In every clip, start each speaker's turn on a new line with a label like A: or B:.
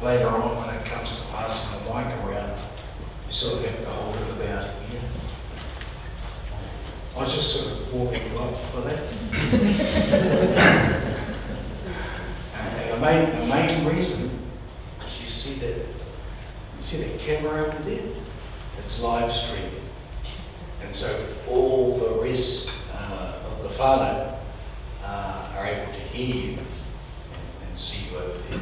A: later on when it comes to passing the mic around, you sort of have to hold it about here. I was just sort of warming you up for that. And the main reason is you see that camera over there? It's live streaming. And so all the rest of the whānau are able to hear you and see you over there.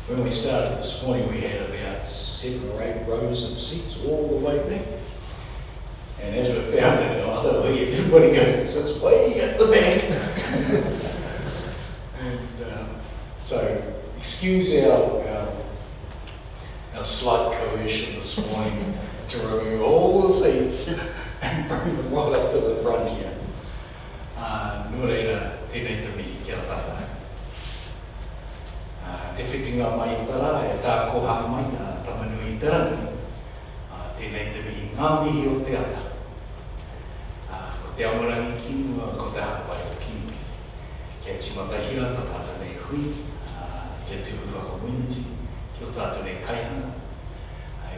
A: When we started this morning, we had about 7 or 8 rows of seats all the way back. And as we found it, I thought, everybody goes and sits way at the back. And so, excuse our slight coercion this morning to remove all the seats and bring them right up to the front here. Nō reira, tēnei te mihi kia tata. Te whitinga mai i tara, e tā koha mai, tamanu i tarani. Tēnei te mihi, ngā mihi o te ata. Ko te amorangi kinua, ko te hapai o kinui. Kia timatahia, ta tātou nei hui, kia tuhura community, kia tātou nei kaihana.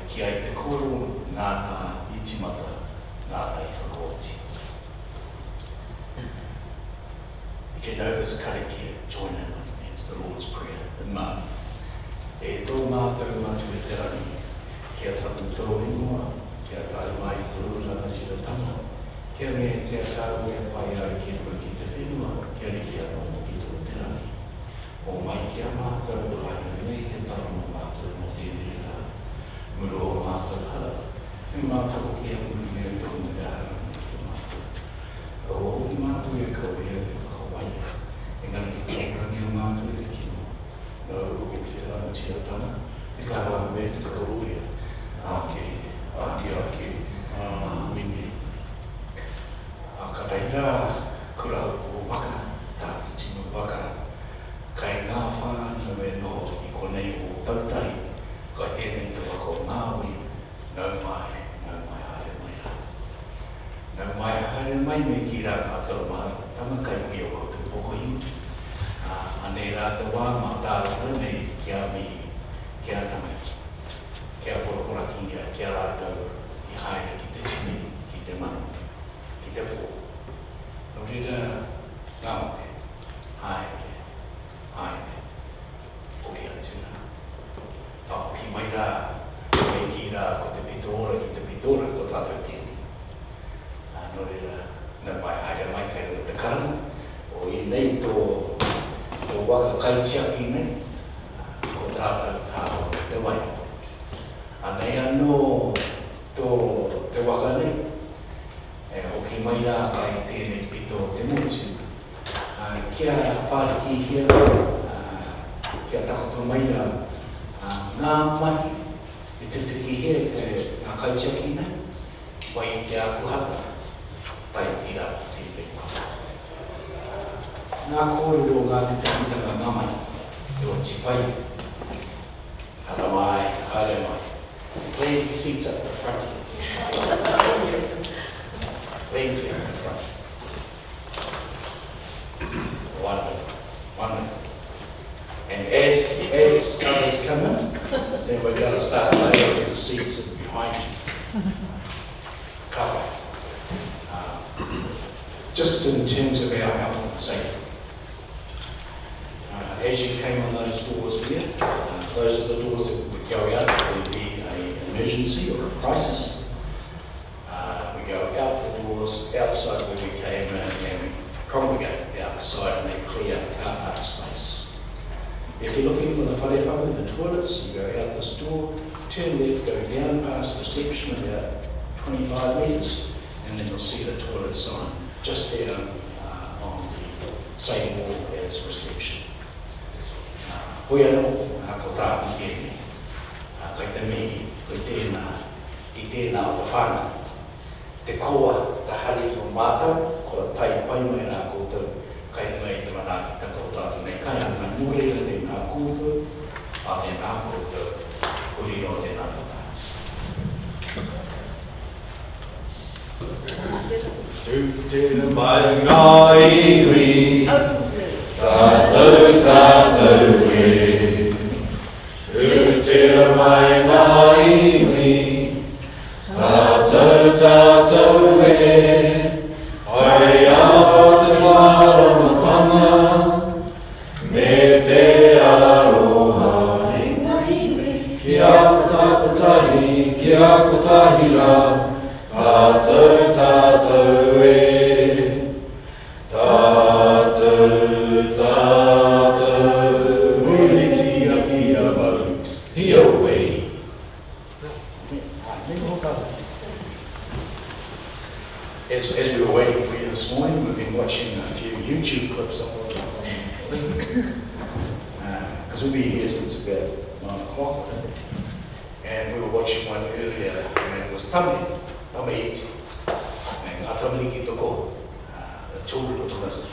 A: Ki ai te koro, nāna i timata, nāna i whakaoti. You can know this karakia, join in with me, it's the Lord's Prayer. And man, e tō mātou atu e te rani, kia tatu tō ingoa, kia tāi mai tōruranga tira tanga, kia mea te atau e pai ai ki rua ki te whenua, kia riki anō ki tō te rani. O mai kia mātou rai nei he tarama mātou mo tēnei rā. Muro o mātou hara, e mātou ki a muri mea tōna te hara ki mātou. O i mātou e kau ea e whakawaia, e ngani ki kōrangi o mātou e kino. Nō ruko ki te rana tia tana, e ka hawa me te karoia, āke, mini. Ka teira, kura o waka, tāti tino waka, kai ngā whānau e no i konei o tautai, kai tēnei te wako Mauri, nau mai haere mai rā. Nau mai haere mai me ki rā kātou mā tamakai mi o koutou pokohi. Anei rā te wā mā tātou nei kia mihi, kia tamai, kia porokora kia rātou i haere ki te tini, ki te manu, ki te pō. Nō reira, ngā mate, haere, poki atu nā. Tāo ki mai rā, me ki rā ko te pitora ki te pitora ko tātou tēni. Nō reira, nau mai haere mai kai rua te karana, o i nei tō waka kaitiaki nei, ko tātou tāo te Wairoa. Anei anō te waka nei, o ki mai rā kai tēnei pito te motu. Kia whāriki kia, kia takoto mai rā, ngā mai, e tutuki hea ngā kaitiaki nei, wai te akuhata, tai tira te pekwa. Ngā kōrero ngā te tāmitanga ngā mai, e o tipai, hara mai, haere mai. Lady seats at the front. Lady at the front. One. And as others come in, then we're going to start layering the seats behind you. Cover. Just in terms of our health and safety. As you came on those doors here, those are the doors that would go out if there be an emergency or a crisis. We go out the doors, outside where we came in, and we propagate outside and they clear car park space. If you're looking for the wharewhaka, the toilets, you go out this door, turn left, go down past reception about 25 metres, and then you'll see the toilet sign just there on the same wall as reception. Hui anō, ko tāpu tēnei, kai te mihi, kai tēnā, i tēnā o te whānau. Te koa, te hari o mātou, ko tai pai mai nā koutou, kai mai te manaki ta koutātou nei kai ana nui o tēnā koutou, a tēnā koutou, kuri o tēnā tata. Te mai ngā iwi, tātou e,
B: tira mai ngā iwi, tātou tātou e, ai awa te wharamatanga, me te aroha. Ki a kotahi, ki a kotahira, tātou tātou e, tātou tātou e,
A: Ia mau, ia wei. As we were waiting for you this morning, we've been watching a few YouTube clips of it. Because we've been here since about 9 o'clock. And we were watching one earlier, and it was Tame Iti. And Tamariki Toko, the children of the list.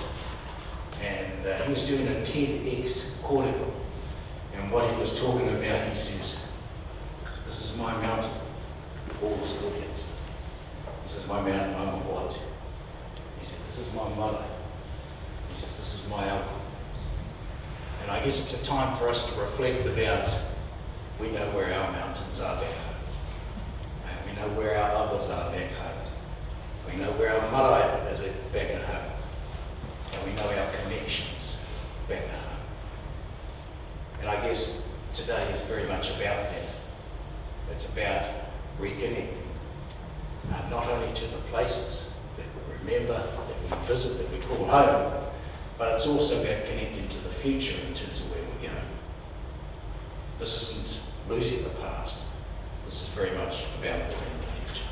A: And he was doing a TEDx kōrero. And what he was talking about, he says, this is my mountain, all the school kids. This is my mountain, I'm a white. He said, this is my mother. He says, this is my uncle. And I guess it's a time for us to reflect about, we know where our mountains are back home. And we know where our others are back home. We know where our marae is back at home. And we know our connections back at home. And I guess today is very much about that. It's about reconnecting, not only to the places that we remember, that we visit, that we call home, but it's also about connecting to the future in terms of where we're going. This isn't losing the past. This is very much about building the future.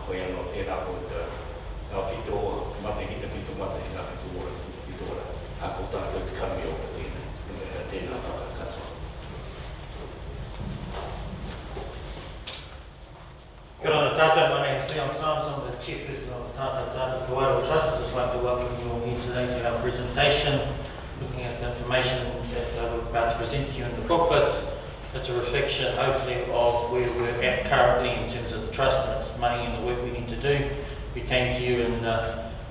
A: Hoi anō tēnā ko ngā pitoa, mate ki te pito mate, ngā pitoa, a ko tātou te kami o ka tēnā. Tēnā tata katoa.
C: Good on the Tata, my name is Leon Sams, I'm the Chief President of the Tata Wairoa Trust. I'd just like to welcome you all here today to our presentation, looking at the information that we're about to present to you in the booklet. It's a reflection, hopefully, of where we're at currently in terms of the trust and its money and the work we need to do. We came to you in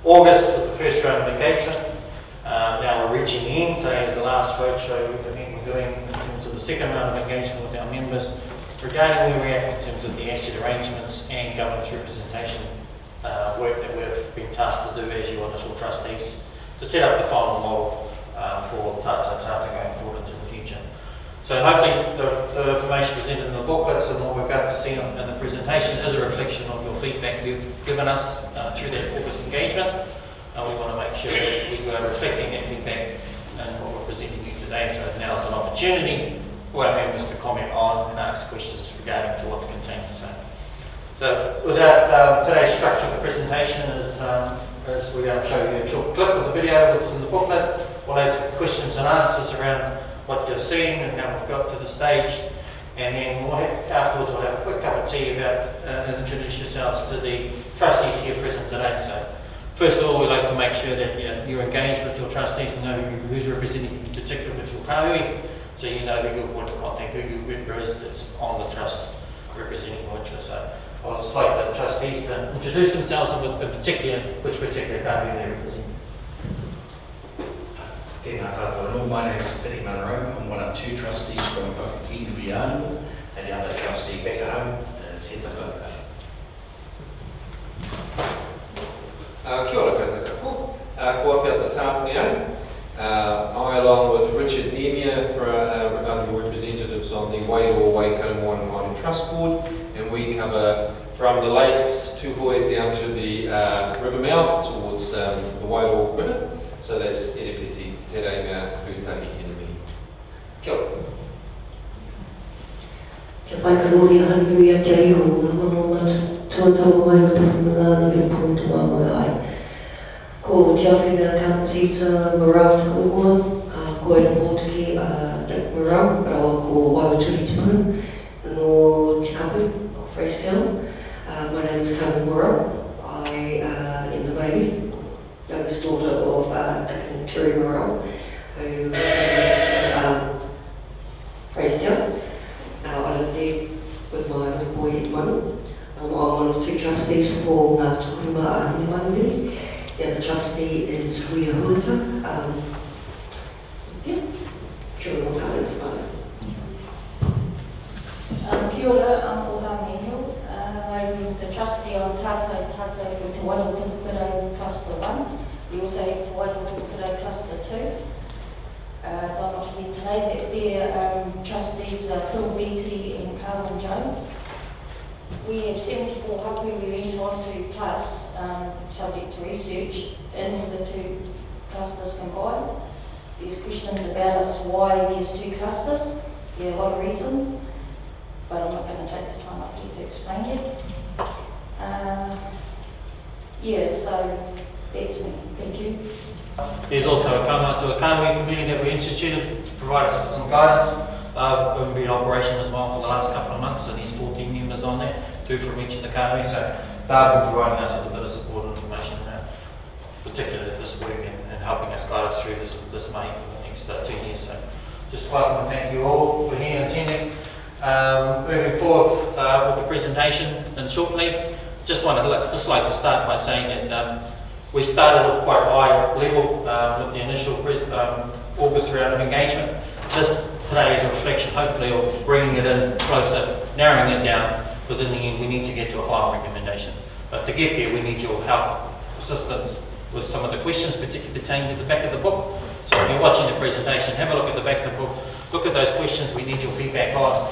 C: August with the first round of engagement. Now we're reaching the end, today is the last roadshow event we're doing in terms of the second round of engagement with our members regarding where we're at in terms of the asset arrangements and governance representation work that we've been tasked to do as your initial trustees to set up the final model for Tata going forward into the future. So hopefully the information presented in the booklets and what we're about to see in the presentation is a reflection of your feedback you've given us through that August engagement. And we want to make sure that we are reflecting that feedback in what we're presenting you today. So now is an opportunity for our members to comment on and ask questions regarding to what's contained. So without today's structure of the presentation is we're going to show you a short clip of the video that's in the booklet. We'll have questions and answers around what you're seeing and how we've got to the stage. And then afterwards we'll have a quick cup of tea and introduce yourselves to the trustees here present today. So first of all, we'd like to make sure that you're engaged with your trustees and know who's representing you, particularly with your kahui, so you know who your point of contact, who your member is that's on the trust representing your interests. So I'll just like the trustees to introduce themselves and which particular kahui they represent.
A: Tēnā tātou anō, my name is Piri Mauri. I'm one of two trustees from Whakakīnu Viānu, and the other trustee back at home is Heta Kauka.
D: Kia ora koutou katoa. Ko apea te tāpuni au. I, along with Richard Nemia, are representatives on the Wairoa Waikato and Mauri Trust Board, and we cover from the lakes to Hui down to the river mouth towards the Wairoa River. So that's Erepiti, Te Reinga, Pūtahi, Henemy. Kia ora.
E: Kia whaikarori hanui a kia iho, ngā mono tuatau mai o te whanangana me pōntua mai ai. Ko te awhina Kamatita Marau te koua, ko e te pōtiki Dick Marau, rawa ko Waiwaturi Tunu, no Te Kapu of Freestyle. My name is Carmen Marau. I am the baby, youngest daughter of Terry Marau, who is Freestyle. I live there with my little boy Manu. I'm one of two trustees for Ngā Tohunga Ahine Manuri. The other trustee is Hui Huata. Yeah, sure we'll have it tomorrow.
F: Te Wairoa Cluster 1. We also have Te Wairoa Cluster 2. They're not here today. Their trustees are Phil Beattie and Carlin Jones. We have 74 hapu we went on to plus, subject to research, in the two clusters combined. There's questions about us why there's two clusters. There are a lot of reasons, but I'm not going to take the time up here to explain it. So that's me. Thank you.
C: There's also a Kaumātua Kāhui committee that we instituted to provide us with some guidance. They've been in operation as well for the last couple of months, and there's 14 members on there, 2 from each of the Kāhui, so they've been providing us with a bit of support and information, particularly this week, and helping us guide us through this May for the next 2 years. So just welcome and thank you all for here and attending. Moving forward with the presentation, and shortly, just like to start by saying that we started off quite high level with the initial August round of engagement. This today is a reflection, hopefully, of bringing it in closer, narrowing it down, because in the end we need to get to a final recommendation. But to get there, we need your help, assistance with some of the questions, particularly pertaining to the back of the book. So if you're watching the presentation, have a look at the back of the book, look at those questions we need your feedback on,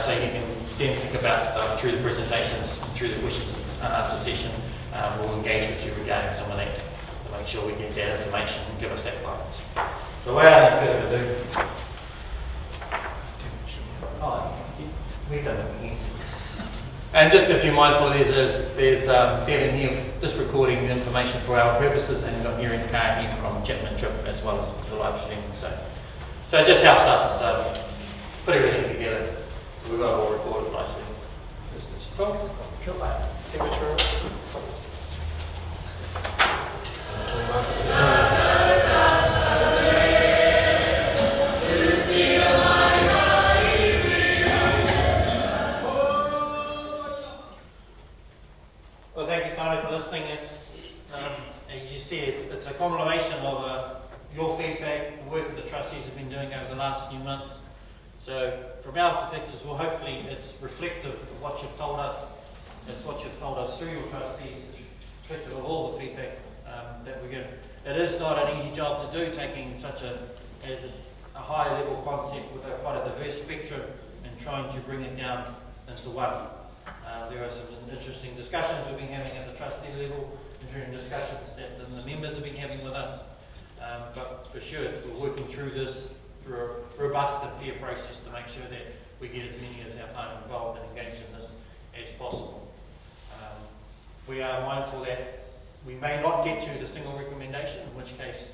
C: so you can then think about through the presentations, through the questions and answer session, we'll engage with you regarding some of that to make sure we get that information and give us that guidance. So without any further ado, and just if you're mindful, there's Kevin here just recording the information for our purposes, and we've got Mary in the car here from Chapman Trip as well as the live streaming. So it just helps us put everything together. We've got it all recorded nicely. Cool. Temperature. Well, thank you, Tony, for listening. It's, as you see, it's a culmination of your feedback, the work that the trustees have been doing over the last few months. So, from our perspective, well, hopefully it's reflective of what you've told us. It's what you've told us through your trustees. It's reflective of all the feedback that we get. It is not an easy job to do, taking such a high level concept with quite a diverse spectrum and trying to bring it down into one. There are some interesting discussions we've been having at the trustee level, interesting discussions that the members have been having with us. But for sure, we're working through this through a robust and fair process to make sure that we get as many as our time involved and engaged in this as possible. We are mindful that we may not get to the single recommendation, in which case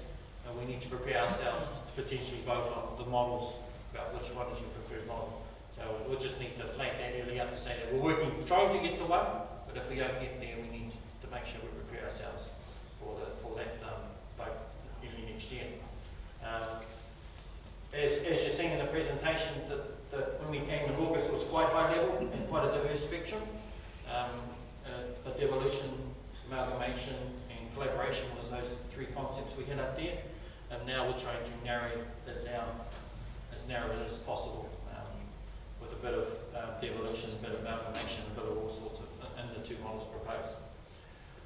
C: we need to prepare ourselves to potentially vote on the models about which one is your preferred model. So we'll just need to flag that early up to say that we're trying to get to one, but if we don't get there, we need to make sure we prepare ourselves for that vote early next year. As you're seeing in the presentation, that when we came in August, it was quite high level and quite a diverse spectrum. But devolution, amalgamation, and collaboration was those 3 concepts we had up there. And now we're trying to narrow that down as narrow as possible, with a bit of devolution, a bit of amalgamation, a bit of all sorts in the 2 models proposed.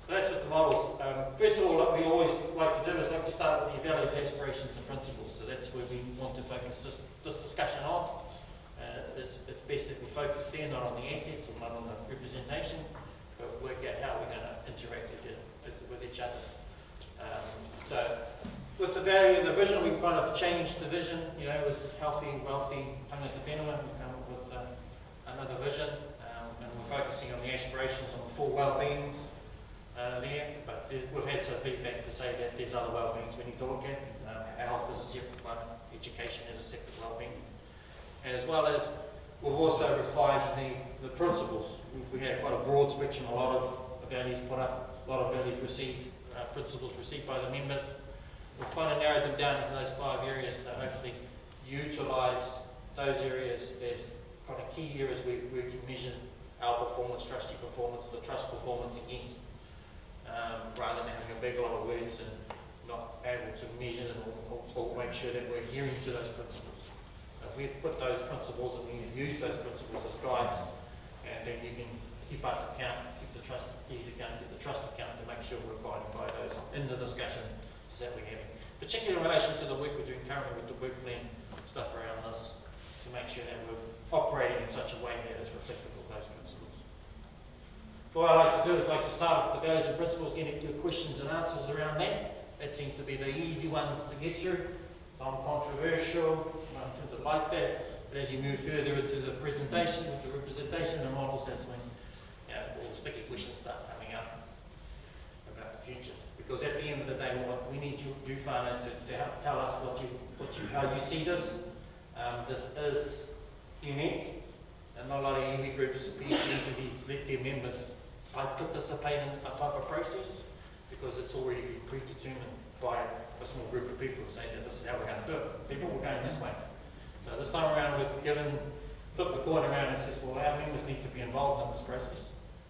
C: So that's what the models. First of all, what we always like to do is like to start with the values, aspirations, and principles. So that's where we want to focus this discussion on. It's best if we focus there, not on the assets or not on the representation, but work out how we're going to interact with each other. So with the value and the vision, we've kind of changed the vision. It was healthy, wealthy, tangata whenua. We come up with another vision, and we're focusing on the aspirations on the 4 well-beings there. But we've had some feedback to say that there's other well-beings we need to look at. Health is a separate one, education is a separate well-being, and as well as we've also refined the principles. We had quite a broad spectrum, a lot of values put up, a lot of values received, principles received by the members. We've kind of narrowed them down into those 5 areas to hopefully utilise those areas as kind of key areas where we can measure our performance, trustee performance, the trust performance against, rather than having a big lot of words and not able to measure them or make sure that we're adhering to those principles. So if we've put those principles and we use those principles as guides, and then you can keep us account, keep the trustees account, keep the trust account to make make sure we're abiding by those in the discussion that we're having. Particularly in relation to the work we're doing currently with the work plan stuff around this, to make sure that we're operating in such a way that is reflective of those principles. What I like to do is like to start with the values and principles, getting to questions and answers around that. That seems to be the easy ones to get through. Non-controversial, things that like that. But as you move further into the presentation, with the representation and models, that's when all the sticky questions start coming up about the future. Because at the end of the day, we need you whānau to help tell us how you see this. This is unique, and not a lot of iwi groups, PhDs, let their members participate in a type of process, because it's already been predetermined by a small group of people saying that this is how we're going to do it. People were going this way. So this time around, we've flipped the coin around and says, well, our members need to be involved in this process.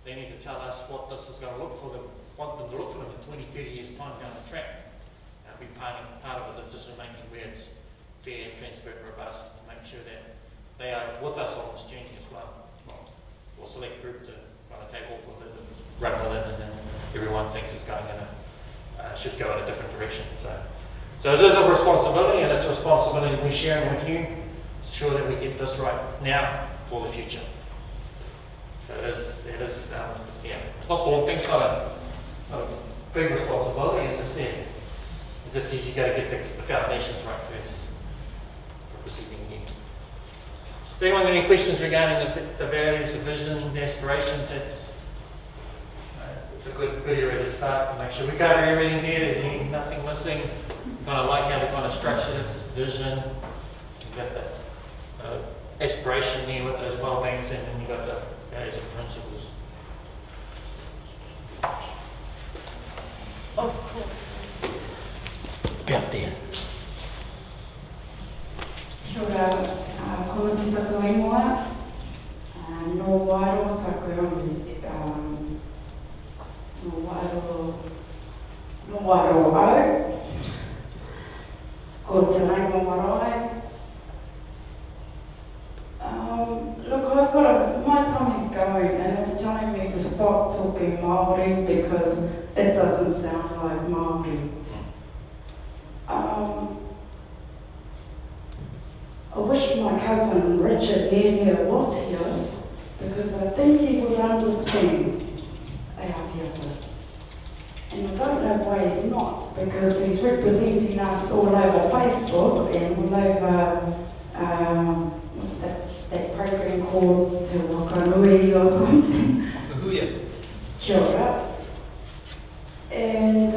C: They need to tell us what this is going to look for them, want them to look for them in 20, 30 years' time down the track. And be part of the decision making where it's fair, transparent, robust, to make sure that they are with us on this journey as well. Or select group to run a table with it and run with it, and then everyone thinks it's going in should go in a different direction. So it is a responsibility, and it's a responsibility we're sharing with you to ensure that we get this right now for the future. So it is not daunting, it's not a big responsibility, it just says you got to get the foundations right first for proceeding here. So anyone got any questions regarding the values, the vision, the aspirations? It's a good area to start to make sure we cover everything there. There's nothing missing. Kind of like how we kind of structured its vision. You've got the aspiration there with those well-beings, and then you've got the values and principles.
A: Oh, cool. About there.
G: Kia ora, ko te taku ingoa, no Wairoa taku iwi, no Wairoa au, ko te rango marae. Look, my tummy's going and it's telling me to stop talking Mauri because it doesn't sound like Mauri. I wish my cousin Richard Near was here because I think he would understand Aotearoa. And I don't know why he's not, because he's representing us all over Facebook and all over, what's that program called, Te Wakanui or something?
D: Huia.
G: Kia ora. And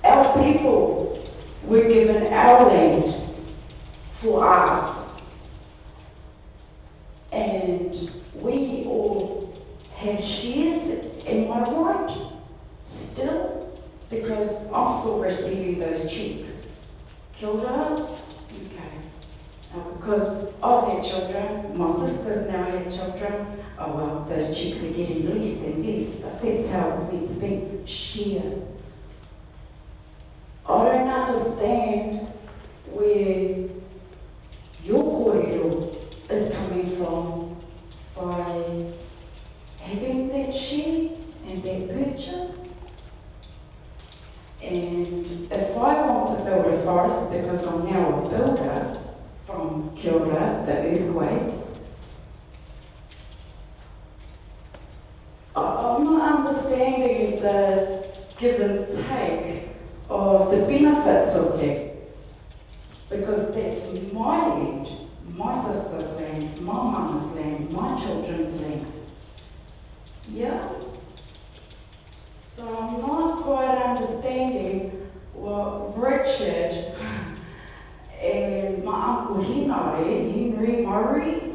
G: our people were given our land for us. And we all have shares, am I right? Still? Because I'm still receiving those checks. Kia ora? Okay. Because I've had children, my sisters now have children, oh well, those checks are getting less and less, but that's how it's meant to be, share. I don't understand where your kōrero is coming from by having that share and that purchase. And if I want to build a forest, because I'm now a builder from Kia ora, the earthquakes, I'm not understanding the give and take of the benefits of that. Because that's my land, my sister's land, my mama's land, my children's land. Yeah? So I'm not quite understanding what Richard and my uncle Henry Mauri,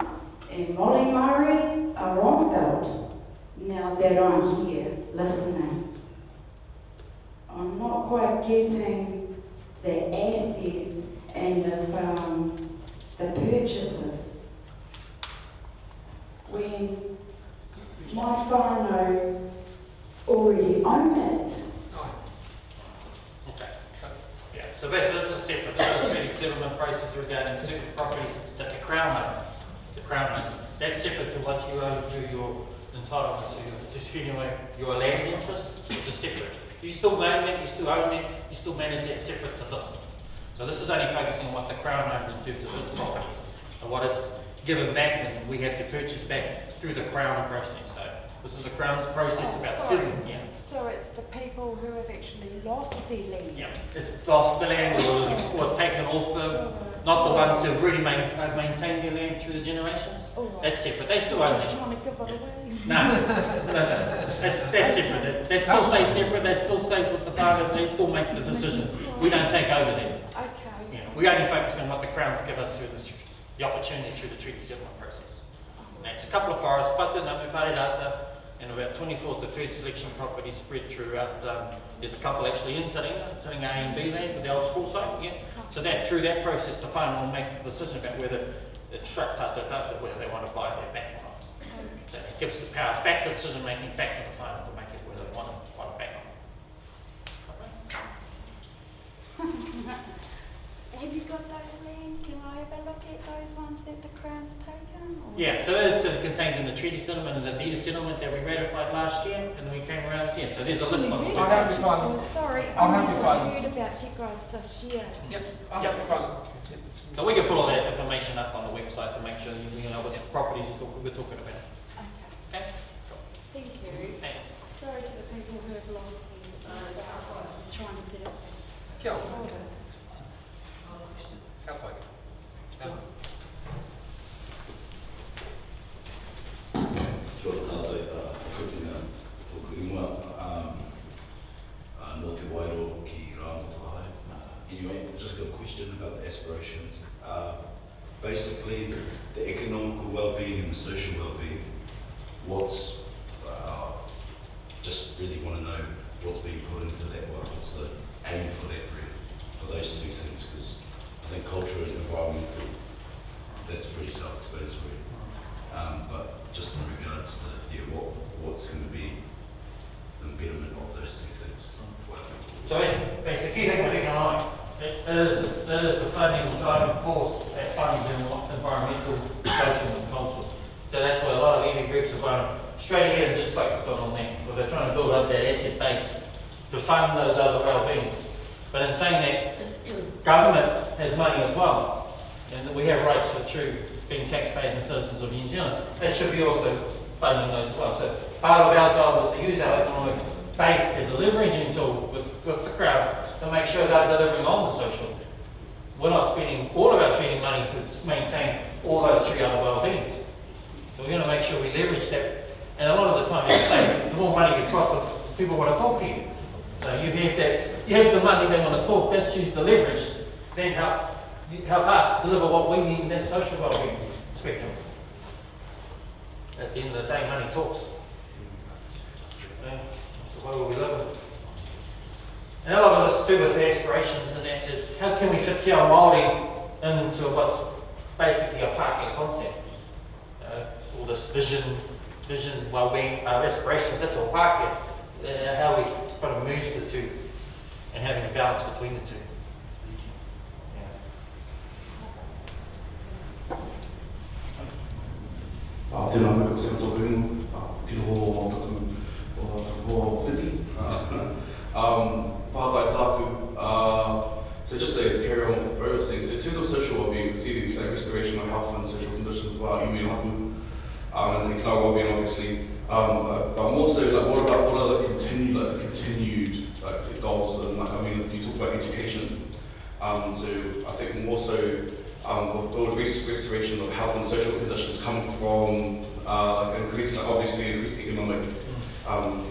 G: and Molly Mauri are on about now that I'm here listening. I'm not quite getting the assets and the purchases. When my whānau already own it.
C: Okay. So basically this is separate. This is really settlement process regarding certain properties that the Crown owns. The Crown owns. That's separate to what you own through your entitlement to your land interest, which is separate. You still own it, you still own it, you still manage that separate to this. So this is only focusing on what the Crown owns in terms of its properties and what it's given back, and we have to purchase back through the Crown process. So this is a Crown's process about settling. Yeah.
G: So it's the people who have actually lost their land.
C: Yeah, it's lost the land or taken off them, not the ones who have really maintained their land through the generations. That's separate. They still own it.
G: Trying to give it away.
C: No, that's separate. That still stays separate. That still stays with the father. They still make the decisions. We don't take over them.
G: Okay.
C: Yeah, we only focus on what the Crown's give us through the opportunity through the treaty settlement process. And it's a couple of forests, but then and about 24 deferred selection properties spread throughout. There's a couple actually in Taringa A and B land with the old school site. Yeah. So that through that process, the farmer will make the decision about whether it's whether they want to buy it back or not. So it gives the power back, the decision making back to the farmer to make it whether they want it back or not.
G: Have you got those lands? Can I have a look at those ones that the Crown's taken? Or?
C: Yeah, so it's contained in the treaty settlement and the deed settlement that we ratified last year, and we came around. Yeah, so there's a list on the
B: I'll have you find.
G: Sorry,
B: I'll have you
G: I
B: find.
G: heard about you guys this year.
B: Yep. I'll have you find.
C: So we can put all that information up on the website to make sure you know which properties we're talking about.
G: Okay.
C: Okay?
G: Thank you.
C: Thanks.
G: Sorry to the people who have lost theirs. I'm trying to get it back.
D: Kia ora.
G: Hold it.
D: Ka pai.
H: Kia ora tātou whitinga tōku ingoa no te Wairoa ki Rāmotu Hai. Anyway, just got a question about the aspirations. Basically, the economical well-being and the social well-being, what's, just really want to know what's being put into that one, what's the aim for that really, for those two things, because I think culture and environmental, that's pretty self-explanatory. But just in regards to what's going to be the betterment of those two things.
C: So it's the key thing with economic. That is the funding and driving force that funds in environmental, social and cultural. So that's why a lot of EV groups are going straight ahead and just focused on that, because they're trying to build up that asset base to fund those other well-beings. But in saying that, government has money as well, and we have rights through being taxpayers and citizens of New Zealand. That should be also funding those as well. So part of our job is to use our economic base as a leveraging tool with the crowd to make sure they're delivering on the social. We're not spending all of our treaty money to maintain all those three other well-beings. So we're going to make sure we leverage that. And a lot of the time, as I say, the more money you drop, the people want to talk to you. So you have the money, they want to talk, let's use the leverage, then help us deliver what we need in that social well-being spectrum. At the end of the day, money talks. Okay? So where will we live? And a lot of this to do with the aspirations, and that is how can we fit Te Ao Mauri into what's basically a Pākehā concept. All this vision, well-being, aspirations, that's all Pākehā. How we kind of merge the two and having a balance between the two.
I: Tēnā mai ko se tōku ingo, tino ho tōku whiti. Pātai tāku, so just to carry on with those things, in terms of social well-being, we see the restoration of health and social conditions for our iwi hapu, and economic well-being obviously, but more so, what are the continued goals, and you talk about education, so I think more so, with the restoration of health and social conditions come from increased economic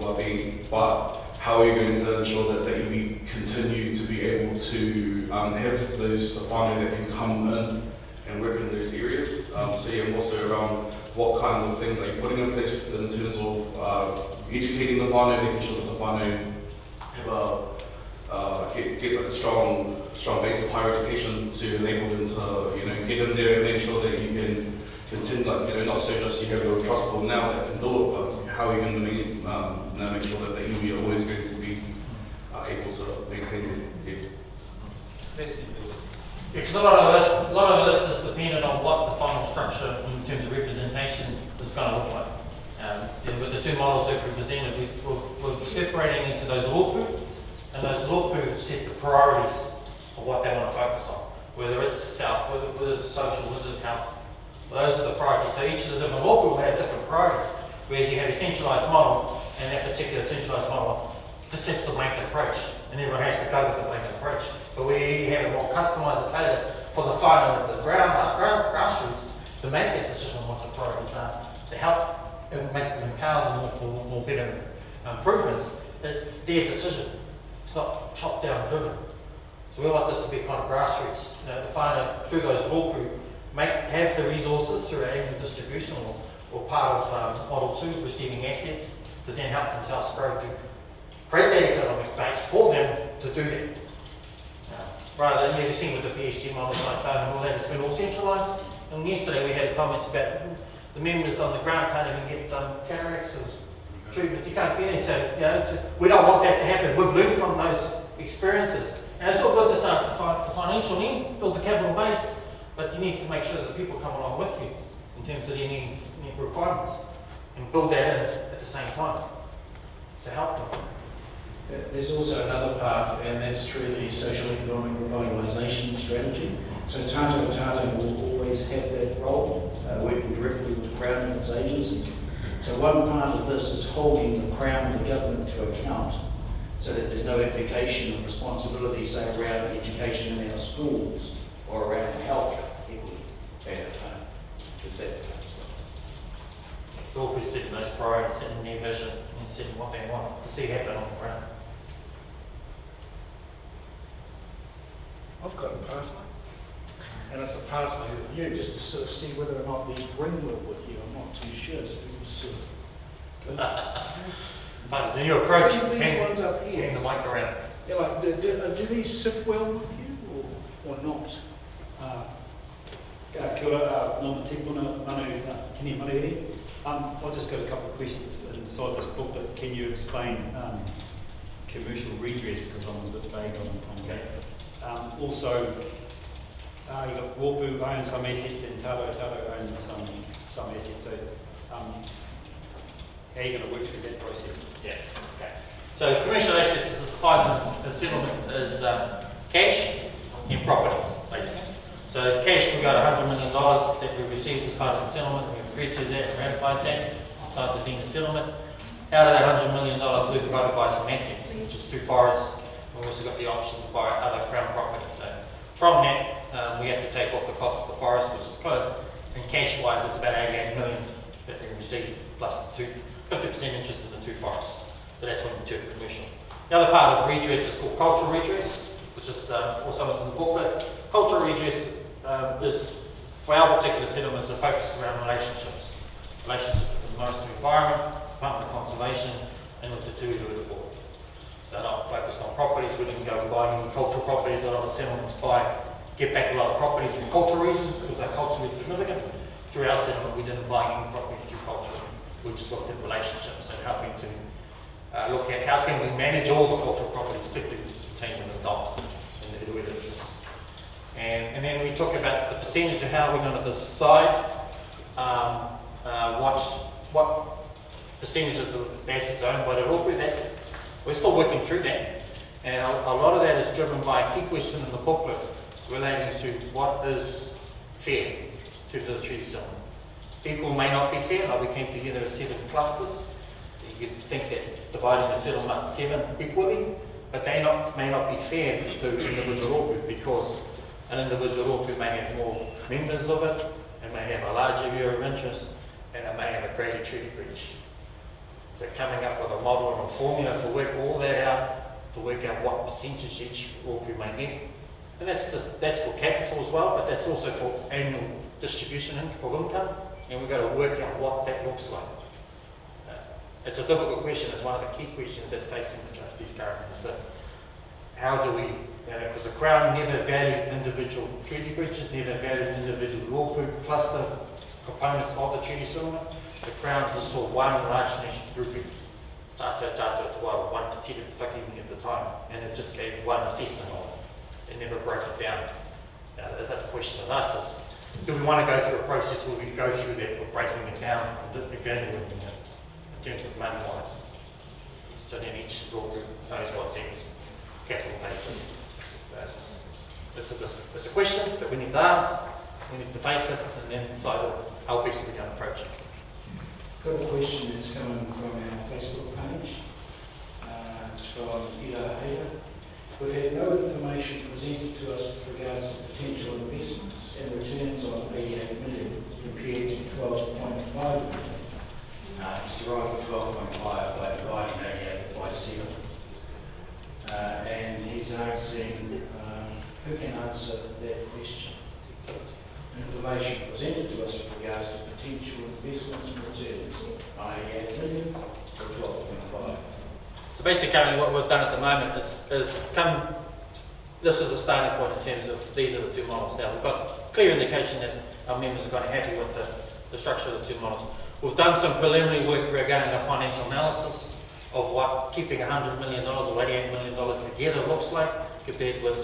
I: well-being, but how are you going to ensure that we continue to be able to have those whānau that can come in and work in those areas? So yeah, more so around what kind of things are you putting in place in terms of educating the whānau, making sure that the whānau have get like a strong base of higher education to enable them to get in there and make sure that you can continue, not so just you have your trust board now that can do it, but how are you going to make sure that the iwi are always going to be able to maintain it?
C: Because a lot of this is dependent on what the final structure in terms of representation is going to look like. Then with the two models that we presented, we're separating into those lōpū, and those lōpū set the priorities of what they want to focus on, whether it's health, whether it's social, whether it's health. Those are the priorities. So each of the different lōpū will have different priorities, whereas you have a centralised model, and that particular centralised model just sets the blanket approach, and everyone has to go with the blanket approach. But we have it more customised and tailored for the final of the grassroots to make that decision on what the priorities are, to help and make them empower them more better improvements. It's their decision. It's not top down driven. So we want this to be kind of grassroots. To find out through those lōpū, have the resources through our annual distribution or part of Model 2, receiving assets to then help themselves grow to create that economic base for them to do that. Rather than, as you've seen with the PSG models like that and all that, it's been all centralised. And yesterday we had comments about the members on the ground can't even get cataracts or treatment. You can't get any. So, we don't want that to happen. We've learned from those experiences. And it's all good to start the financial end, build the capital base, but you need to make sure that the people come along with you in terms of their needs and requirements, and build that in at the same time to help them.
A: There's also another part, and that's through the social economic revitalisation strategy. So Tata will always have that role, working directly with Crown and its agencies. So one part of this is holding the Crown and the government to account, so that there's no implication of responsibility, say, around education in our schools or around health equity back at home. It's that part as well.
C: We're always setting those priorities, setting their vision, and setting what they want to see happen on the ground.
J: I've got a pathway, and it's a pathway with you, just to sort of see whether or not these ring well with you. I'm not too sure, so we can just sort of...
C: But the new approach,
J: These ones up here,
C: hang the mic around.
J: yeah, like, do these sit well with you, or not?
K: Kia ora, no te puna manu, Kini Mauri. I've just got a couple of questions inside this booklet. Can you explain commercial redress, because I'm a bit vague on that. Also, you've got Wairoa owns some assets and Taro owns some assets. So, how are you going to work through that process?
C: Yeah, okay. So commercial assets is defined as the settlement is cash in properties, basically. So cash, we got $100 million that we received as part of the settlement. We agreed to that and ratified that, decided to deem the settlement. Out of that $100 million, we've got to buy some assets, which is 2 forests. We've also got the option to buy other Crown properties. So from that, we have to take off the cost of the forest, which is the code. And cash-wise, it's about $88 million that we receive, plus the 50% interest in the 2 forests. So that's when we turn commercial. The other part of redress is called cultural redress, which is also in the booklet. Cultural redress is, for our particular settlements, a focus around relationships. Relationships with the Mauri environment, Department of Conservation, and with the Tui Rua Board. So not focused on properties. We didn't go and buy any cultural properties. A lot of settlements get back a lot of properties from cultural reasons because they're culturally significant. Through our settlement, we didn't buy any properties through culture. We just looked at relationships and helping to look at how can we manage all the cultural properties, particularly between an adult and the Rua. And then we talk about the percentage of how we're going to decide what percentage of the assets are owned by the Rua. We're still working through that. And a lot of that is driven by a key question in the booklet related to what is fair to the treaty settlement. People may not be fair, like we came together as 7 clusters. You could think that dividing the settlement up 7 equally, but they may not be fair to individual Rua because an individual Rua may have more members of it, it may have a larger area of interest, and it may have a greater treaty breach. So coming up with a model and a formula to work all that out, to work out what percentage each Rua may get. And that's for capital as well, but that's also for annual distribution of income, and we've got to work out what that looks like. It's a difficult question. It's one of the key questions that's facing the trustees currently, is that how do we, because the Crown never valued individual treaty breaches, never valued individual Rua cluster components of the treaty settlement. The Crown just saw one large national grouping, Tata, Wairoa, 1 to 10 at the even at the time, and it just gave one assessment of it. It never broke it down. The question of us is, do we want to go through a process where we go through that with breaking it down and evaluating it? terms of money-wise. So then each law group knows what things capital basis. It's a question that we need to ask, we need to face it, and then decide how best we can approach it.
J: Got a question that's coming from our Facebook page. It's from Ida Hayter. We've had no information presented to us with regards to potential investments and returns on 88 million compared to 12.5 million.
A: It's derived from 12.5 by dividing 88 by 7.
J: And he's asking, who can answer that question? Information presented to us with regards to potential investments and returns on 88 million or 12.5.
C: So basically what we've done at the moment this is a starting point in terms of these are the two models. Now we've got clear indication that our members are kind of happy with the structure of the two models. We've done some preliminary work regarding a financial analysis of what keeping $100 million or $88 million together looks like compared with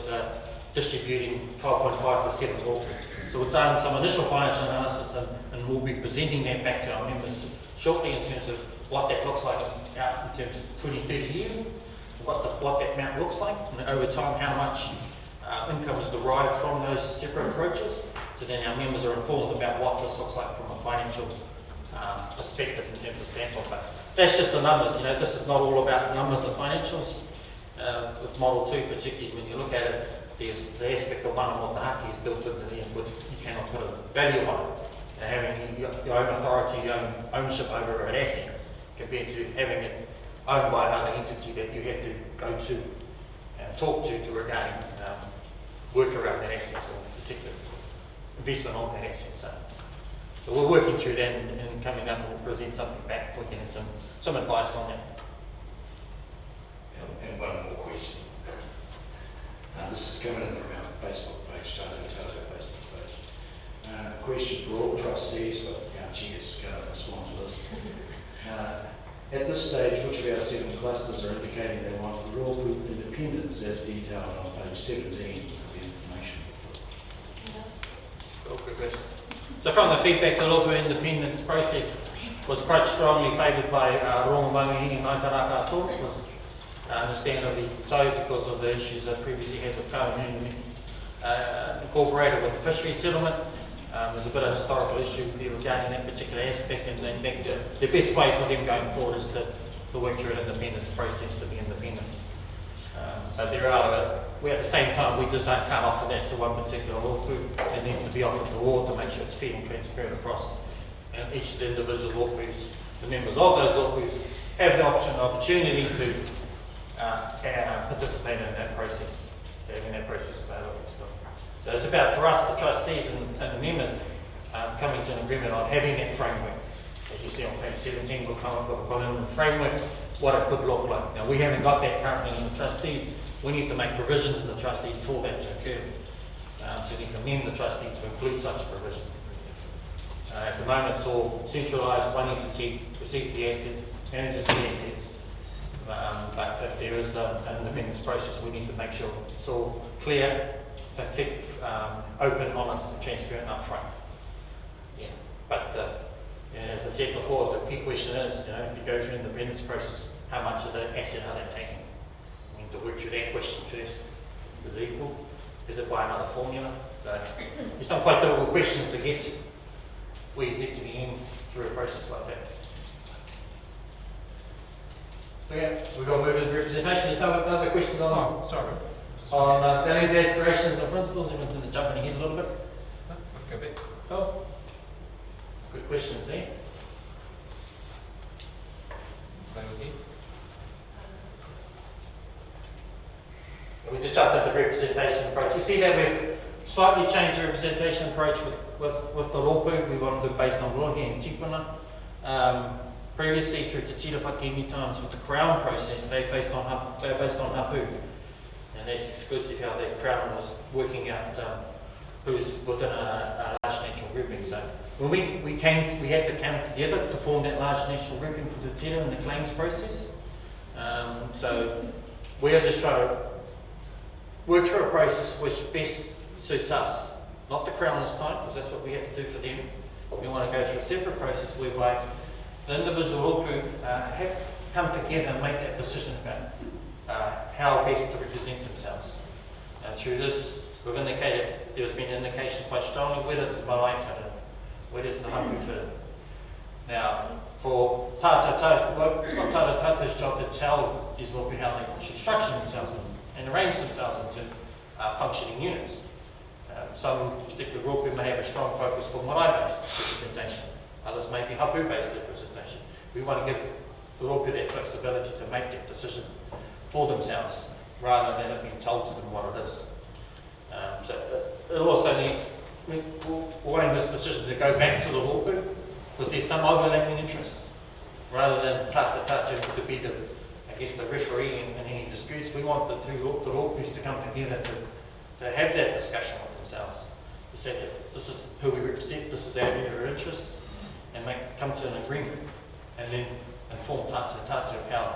C: distributing 12.5% of all. So we've done some initial financial analysis and we'll be presenting that back to our members shortly in terms of what that looks like out in terms of 20, 30 years, what that amount looks like, and over time how much income is derived from those separate approaches. So then our members are informed about what this looks like from a financial perspective in terms of standpoint. But that's just the numbers, you know, this is not all about numbers and financials. With Model 2 particularly, when you look at it, there's the aspect of one what the haki is built into the end, which you cannot put a value on it. Having your own authority, your own ownership over an asset, compared to having it owned by another entity that you have to go to and talk to regarding work around that asset or particular investment on that asset. So we're working through that and coming up and we'll present something back, looking at some advice on that.
A: And one more question. This is coming in from our Facebook page, Tato Facebook page. A question for all trustees, but our chair's going to respond to this. At this stage, which of our 7 clusters are indicating they want raw group independence as detailed on page 17 of the information booklet?
C: Good question. So from the feedback, the local independence process was quite strongly favoured by Rongo Mauri and Naitaraka Talks, was understandably so because of the issues that previously had with Kaununi incorporated with the fisheries settlement. There's a bit of a historical issue regarding that particular aspect, and I think the best way for them going forward is to work through an independence process to be independent. But we at the same time, we just can't offer that to one particular law group. It needs to be offered to all to make sure it's fair and transparent across each of the individual law groups. The members of those law groups have the opportunity to participate in that process, having that process available. So it's about, for us, the trustees and the members, coming to an agreement on having that framework. As you see on page 17, we've come up with a common framework, what it could look like. Now, we haven't got that currently in the trustees. We need to make provisions in the trustees for that to occur. So we need to amend the trustees to include such a provision. At the moment, it's all centralised, one entity receives the assets, manages the assets. But if there is an independence process, we need to make sure it's all clear, so it's open, honest, and transparent up front. Yeah. But as I said before, the key question is, you know, if you go through the independence process, how much of the asset are they taking? We need to work through that question first. Is it equal? Is it by another formula? So there's some quite difficult questions to get to. We get to the end through a process like that. So yeah, we've got to move into representation. There's no other questions on
B: Sorry.
C: on values, aspirations, and principles. Everyone's going to jump in ahead a little bit.
B: Go back.
C: Oh, good questions there.
B: Stay with you.
C: We just jumped into the representation approach. You see that we've slightly changed the representation approach with the law group. We wanted to do based on Rohi and Tipuna. Previously, through Te Tira Whakimi times with the Crown process, they're based on hapu. And that's exclusive how the Crown was working out who's within a large natural grouping. So when we had to come together to form that large natural grouping for the Tira and the claims process. So we are just trying to work through a process which best suits us, not the Crown this time, because that's what we have to do for them. We want to go through a separate process whereby the individual law group have come together and make that decision about how best to represent themselves. Through this, we've indicated, there's been indication quite strongly where does the marae fit in, where does the hapu fit in. Now, for tātou, well, it's not tātou's job to tell these rōpū how they should structure themselves and arrange themselves into functioning units. Some particular rōpū may have a strong focus for marae-based representation, others may be hapu-based representation. We want to give the rōpū that flexibility to make that decision for themselves, rather than it being told to them what it is. So it also needs, we're wanting this decision to go back to the rōpū, because there's some overlapping interests, rather than tātou to be the, I guess, the referee in any disputes. We want the rōpūs to come together to have that discussion with themselves, to say that this is who we represent, this is our area of interest, and come to an agreement, and then inform tātou of how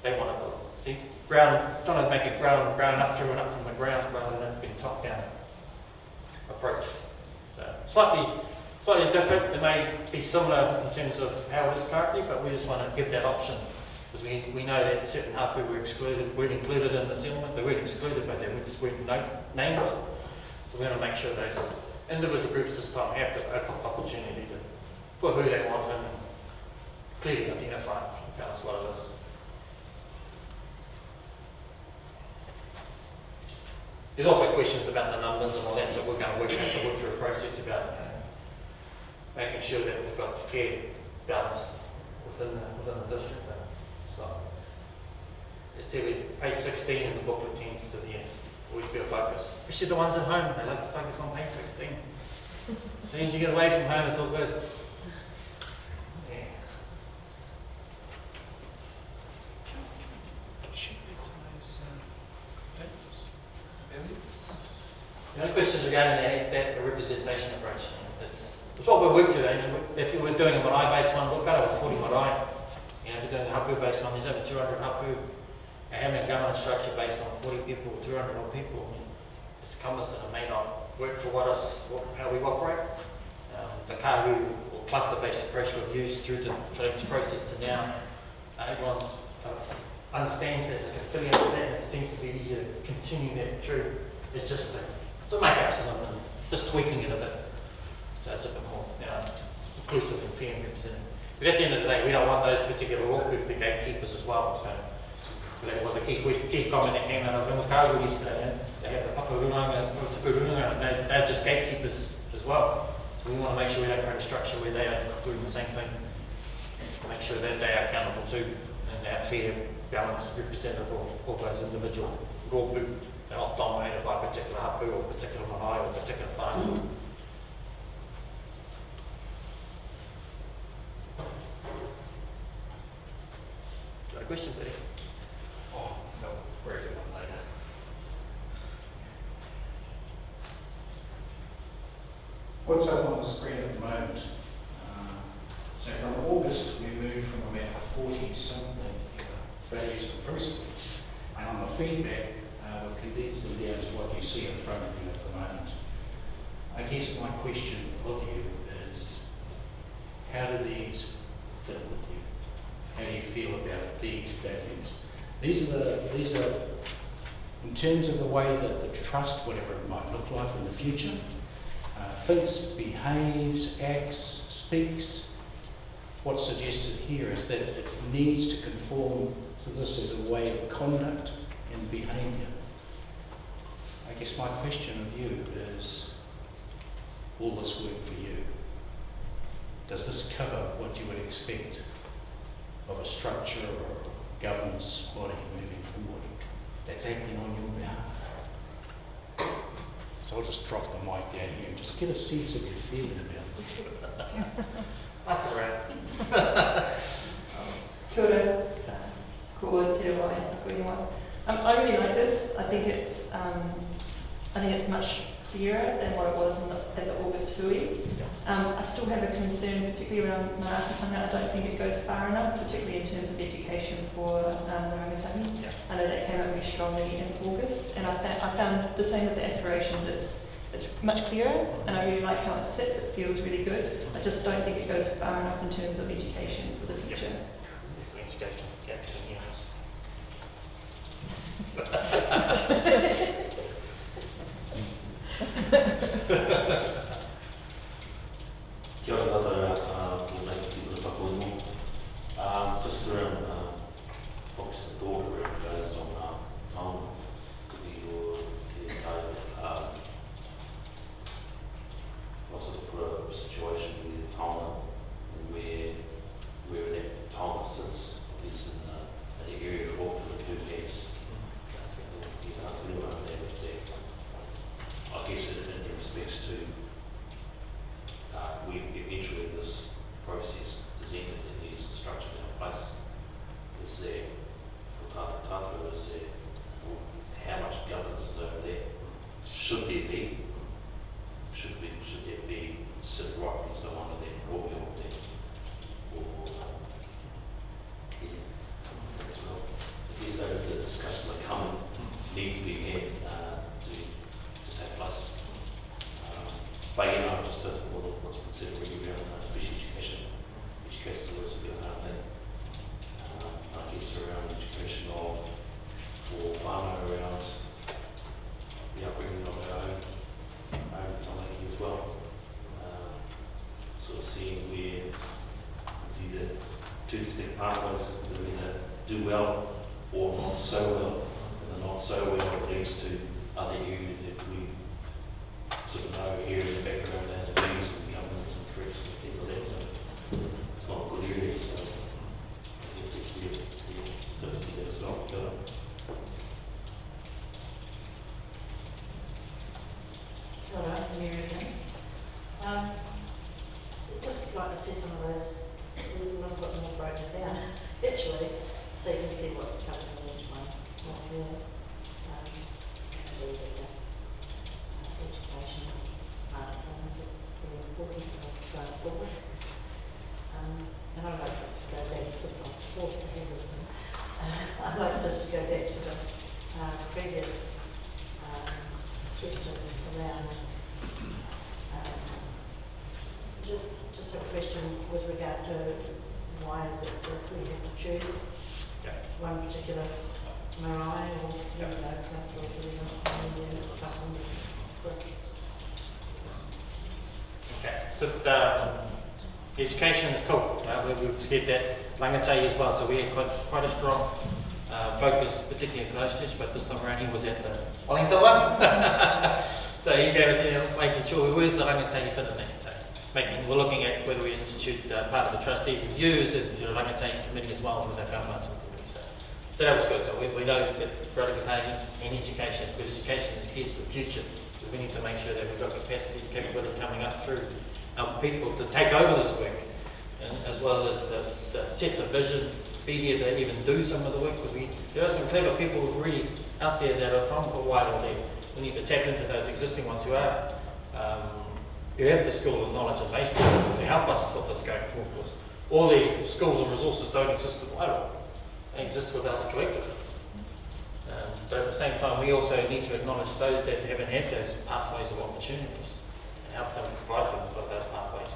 C: they want to build. See, trying to make it ground up, driven up from the ground, rather than being top-down approach. So slightly different. It may be similar in terms of how it is currently, but we just want to give that option, because we know that certain hapu weren't included in the settlement. They weren't excluded, but they just weren't named. So we want to make sure those individual groups this time have the opportunity to put who they want in and clearly identify and tell us what it is. There's also questions about the numbers and all that, so we're going to work through a process about making sure that we've got fair balance within the district. So it's really page 16 in the booklet tends to always be a focus. Especially the ones at home, they like to focus on page 16. As soon as you get away from home, it's all good. Yeah. The only questions regarding that representation approach. It's what we work today. If we're doing a marae-based one, we've got over 40 marae. If you're doing a hapu-based one, there's over 200 hapu. And having a governance structure based on 40 people, 200 odd people, it's cumbersome. It may not work for how we operate. The kahu or cluster-based approach we've used through the change process to now, everyone understands that, they can affiliate with that, and it seems to be easier to continue that through. It's just to make up some of them, just tweaking it a bit. So it's a bit more inclusive and fair and representing. Because at the end of the day, we don't want those particular rōpū to be gatekeepers as well. So that was a key comment that came out of Rimakaru yesterday. They have the Paparunanga, and they're just gatekeepers as well. So we want to make sure we don't create a structure where they are doing the same thing. Make sure that they are accountable too, and they are fair, balanced, representative of those individual rōpū. They're not dominated by a particular hapu or a particular marae or a particular whānau. Got a question, Betty?
A: Oh, no, very good one later.
J: What's up on the screen at the moment? So from August, we moved from about 40-something values and principles, and on the feedback, we've condensed them down to what you see in front of you at the moment. I guess my question of you is, how do these fit with you? How do you feel about these values? These are, in terms of the way that the trust, whatever it might look like in the future, thinks, behaves, acts, speaks. What's suggested here is that it needs to conform to this as a way of conduct and behaviour. I guess my question of you is, will this work for you? Does this cover what you would expect of a structure or governance body moving forward that's acting on your behalf? So I'll just drop the mic down here and just get a sense of your feeling about it.
C: Pass it around.
L: Kia ora. Ko te rawai, ko ingoa. I really like this. I think it's much clearer than what it was at the August Hui. I still have a concern, particularly around Maraatapanga. I don't think it goes far enough, particularly in terms of education for the rangitangi.
C: Yeah.
L: I know that came out very strongly in August, and I found the same with the aspirations. It's much clearer, and I really like how it sits. It feels really good. I just don't think it goes far enough in terms of education for the future.
M: Just around, obviously the daughter around goes on Tom, could be your what's it for a situation with Tonga where that Tonga sits, at least in the area of Auckland, who has, I guess in respects to we eventually this process is ended and there's a structure in place. Is there for Tata is there how much governance is over there? Should there be? Should there be sit right and so on and then roll your thing? Or as well. At least those the discussions that come need to be had to take place. But you know, just what's considered really around special education. Education is always a bit hard thing. I guess around education of for whānau around the upbringing of our own whānau as well. Sort of seeing where it's either two distinct pathways that either do well or not so well. And the not so well leads to other areas that we sort of know areas of background and views and governance and tricks and things like that. So it's not a good area. So it's weird. That it's not good.
N: Hello, Mary again. I'd just like to see some of those a little bit more broken down, actually, so you can see what's covered in each one. Not there. Education part of things is very important going forward. And I'd like us to go back, since I'm forced to have this thing, I'd like us to go back to the previous question around just a question with regard to why is it that we have to choose one particular Mauri or pastoral something.
C: Okay, so education is cool. We've said that Rangatei as well, so we had quite a strong focus, particularly at Christchurch, but this time around he was at the Wellington one. So he gave us, making sure where's the Rangatei fit in that. We're looking at whether we institute part of the trustee reviews and the Rangatei committee as well with our government. So that was good. So we know that Rangatei and education, because education is key to the future. So we need to make sure that we've got capacity, capability coming up through our people to take over this work, and as well as the set the vision, be here to even do some of the work, because there are some clever people really out there that are from Wairoa there. We need to tap into those existing ones who are who have the skill and knowledge and base to help us with this going forward. Because all the skills and resources don't exist in Wairoa. They exist with us collectively. But at the same time, we also need to acknowledge those that haven't had those pathways of opportunities and help them provide them with those pathways.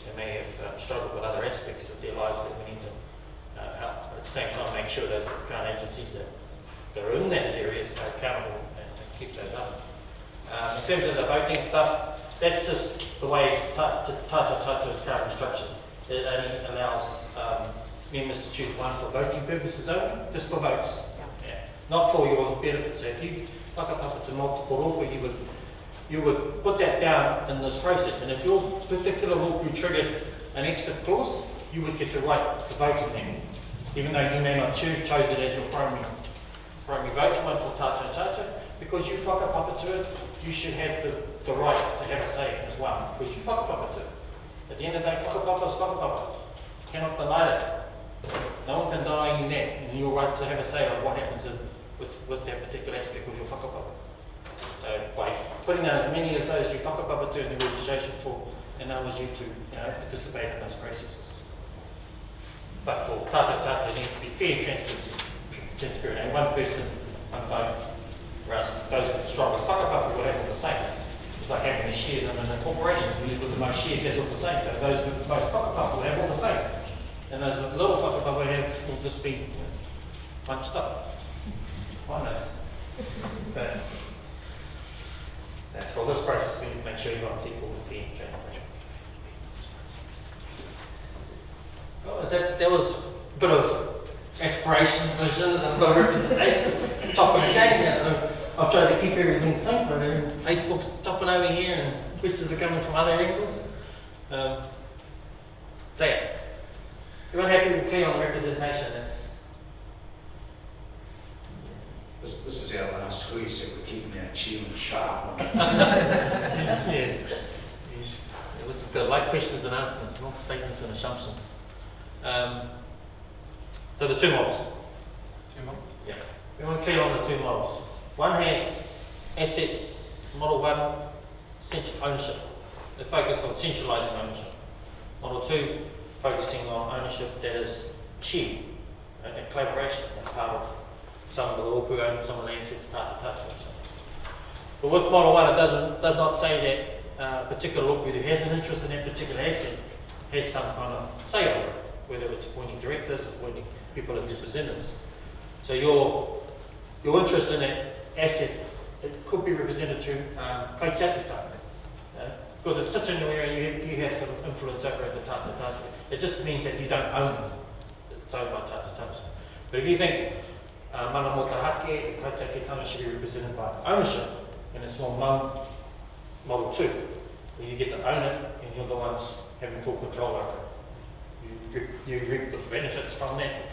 C: They may have struggled with other aspects of their lives that we need to help. But at the same time, make sure those current agencies that are in that area stay accountable and keep those up. In terms of the voting stuff, that's just the way Tata is currently structured. It only allows members to choose one for voting purposes only, just for votes. Yeah. Not for your benefit. So if you whakapapa to multiple rōpū, you would put that down in this process. And if your particular rōpū triggered an exit clause, you would get the right to vote in them. Even though you may not chose it as your primary voting one for Tata, because you whakapapa to it, you should have the right to have a say as well, because you whakapapa to it. At the end of the day, whakapapa is whakapapa. You cannot deny that. No one can deny you that, and your right to have a say on what happens with that particular aspect of your whakapapa. So by putting down as many of those you whakapapa to in the registration for, it allows you to participate in those processes. But for Tata, it needs to be fair and transparent. And one person, one vote. Whereas those with the strongest whakapapa will have all the same. It's like having the shares in a corporation. When you put the most shares, that's all the same. So those with the most whakapapa will have all the same. And those with little whakapapa will just be bunched up. One knows. So for this process, we need to make sure everyone's equal and fair and transparent. That was bit of aspirations, visions, and a bit of representation. Chopping and changing. I've tried to keep everything simple, and Facebook's chopping over here, and questions are coming from other angles. So yeah, everyone happy with clear on the representation?
A: This is our last hui, so we're keeping our chairman sharp.
C: Yes. It was good, like questions and answers, not statements and assumptions. So the two models.
B: Two more?
C: Yeah. We want to clear on the two models. One has assets, model one, ownership. They focus on centralising ownership. Model two, focusing on ownership that is shared, a collaboration, as part of some of the local own some of the assets start to touch on. But with model one, it does not say that a particular local who has an interest in that particular asset has some kind of say over it, whether it's appointing directors, appointing people as representatives. So your interest in that asset, it could be represented through kaitiaki type. Because it sits in your area, you have some influence over it, the tata tata. It just means that you don't own it. It's owned by tata tata. But if you think mana motahake, the kaitiaki tana should be represented by ownership, and it's more model two, where you get to own it and you're the ones having full control over it. You reap the benefits from that.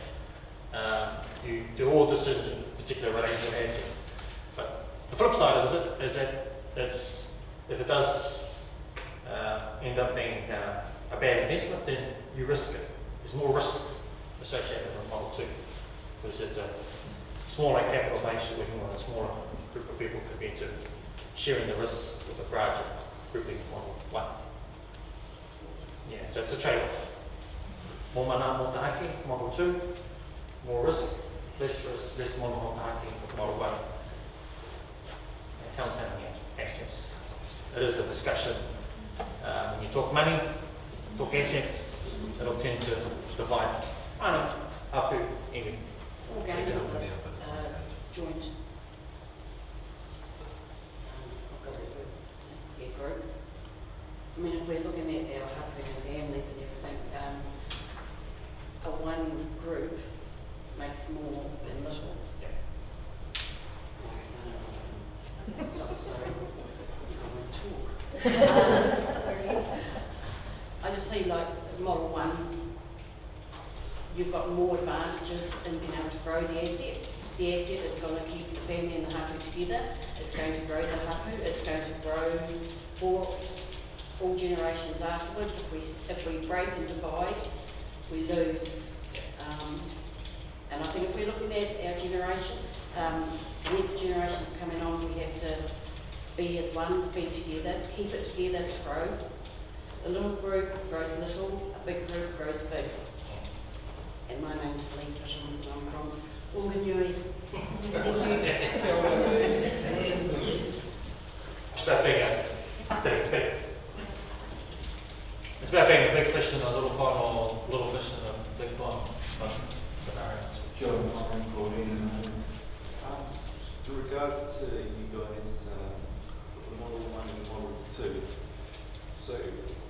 C: You do all decisions in particular relating to an asset. But the flip side of it is that if it does end up being a bad investment, then you risk it. There's more risk associated with model two, because it's a smaller capital base you're working on, a smaller group of people compared to sharing the risk with a larger group in model one. Yeah, so it's a trade-off. More mana motahaki, model two, more risk, less mana motahaki with model one. It comes down here, assets. It is a discussion. When you talk money, talk assets, it'll tend to divide. Hapu, even.
F: Organic, joint. Group. I mean, if we're looking at our hapu and families and everything, a one group makes more than little.
C: Yeah.
F: Sorry. I won't talk. I just see like model one, you've got more advantages in being able to grow the asset. The asset is going to keep the family and the hapu together. It's going to grow the hapu. It's going to grow for all generations afterwards. If we break and divide, we lose. And I think if we're looking at our generation, the next generations coming on, we have to be as one, be together, keep it together to grow. A little group grows little, a big group grows big. And my name's Lee Cushings and I'm from Wanganui.
C: It's about being big. It's about being a big fish in a little pond or little fish in a big pond.
O: Kia ora, Mauri, with regards to you guys, the model one and model two, so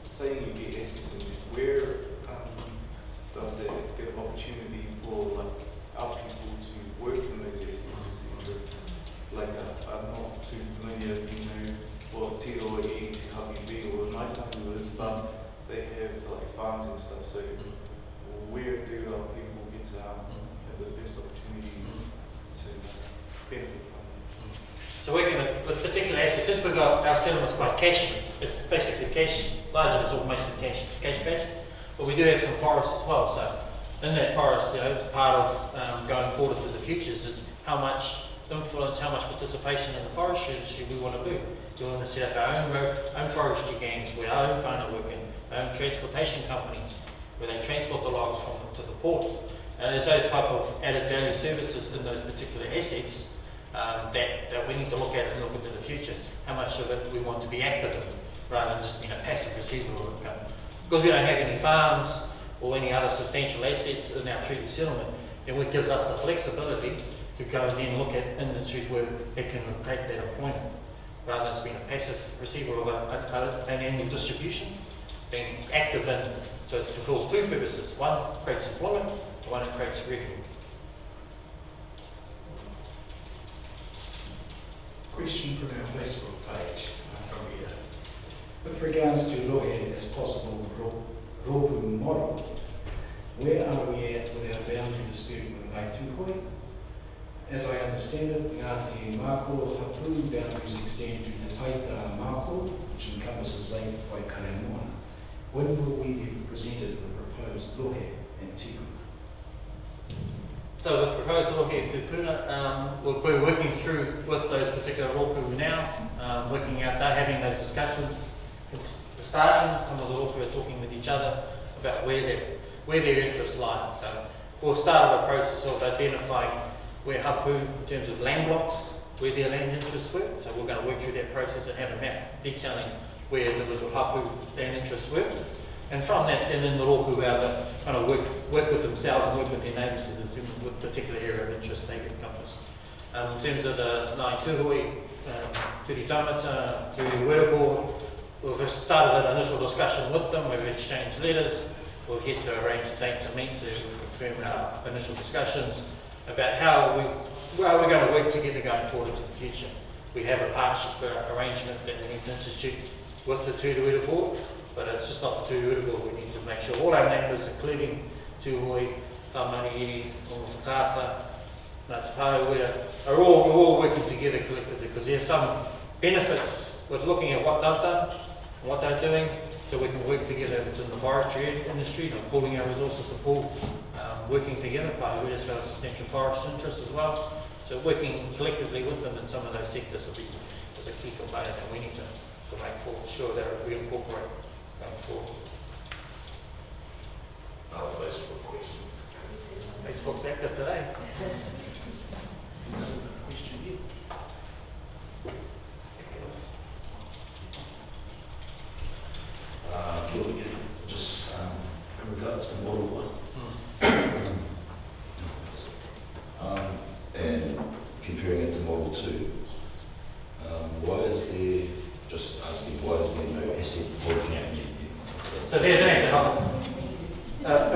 O: saying you get assets in there, where does that give opportunity for like our people to work in those assets, etc.? Like I'm not too familiar, what Te Roa E, Te Hapi or my tapu is, but they have like farms and stuff, so where do our people get to have the best opportunity to benefit from it?
C: So working with particular assets, since we've got our settlement's quite cash, it's basically cash, largely it's all mostly cash based, but we do have some forests as well. So in that forest, part of going forward to the futures is how much influence, how much participation in the forestry we want to do. Do we want to set up our own forestry gangs, where our own whānau working, our own transportation companies, where they transport the logs to the port. And there's those type of added value services in those particular assets that we need to look at and look into the future. How much of it we want to be active in, rather than just being a passive receiver of income. Because we don't have any farms or any other substantial assets in our treaty settlement, then it gives us the flexibility to go and then look at industries where it can take that appointment, rather than just being a passive receiver of an annual distribution, being active in. So it fulfills two purposes. One, creates employment, the one that creates record.
J: Question from our Facebook page from here. With regards to Lohe as possible rōpū model, where are we at with our boundary dispute with Wairoa Hui? As I understand it, Ngāti Māko Hapu boundaries extend to Te Taita Māko, which encompasses Lake Waikaremoana. When will we be presented with proposed Lohe and Tiku?
C: So the proposed Lohe to Puna, we're working through with those particular rōpū now, looking at, they're having those discussions, starting, some of the rōpū are talking with each other about where their interests lie. So we'll start a process of identifying where hapu, in terms of land blocks, where their land interests were. So we're going to work through that process and have a map detailing where individual hapu land interests were. And from that, then in the rōpū are to kind of work with themselves and work with their neighbours to determine what particular area of interest they encompass. In terms of the Ngāi Tūhui, Turi Tamata, Turi Wairoa, we've started an initial discussion with them, we've exchanged letters, we've yet to arrange a date to meet to confirm our initial discussions about how we're going to work together going forward into the future. We have a partnership arrangement that we need to institute with the Tūruira board, but it's just not the Tūruira board. We need to make sure all our neighbours, including Tūhui, Tamariri, Omotata, Ngāti Pārauira, are all working together collectively, because there's some benefits with looking at what they've done and what they're doing, so we can work together if it's in the forestry industry, pooling our resources to pool, working together. Pārauira's got a substantial forest interest as well, so working collectively with them in some of those sectors is a key component that we need to make sure that we incorporate going forward.
A: Another Facebook question.
C: Facebook's active today.
J: Question here.
H: Kia ora, just in regards to Model 1. And comparing it to Model 2, why is there, just asking, why is there no asset holding out yet?
C: So there's an asset hold.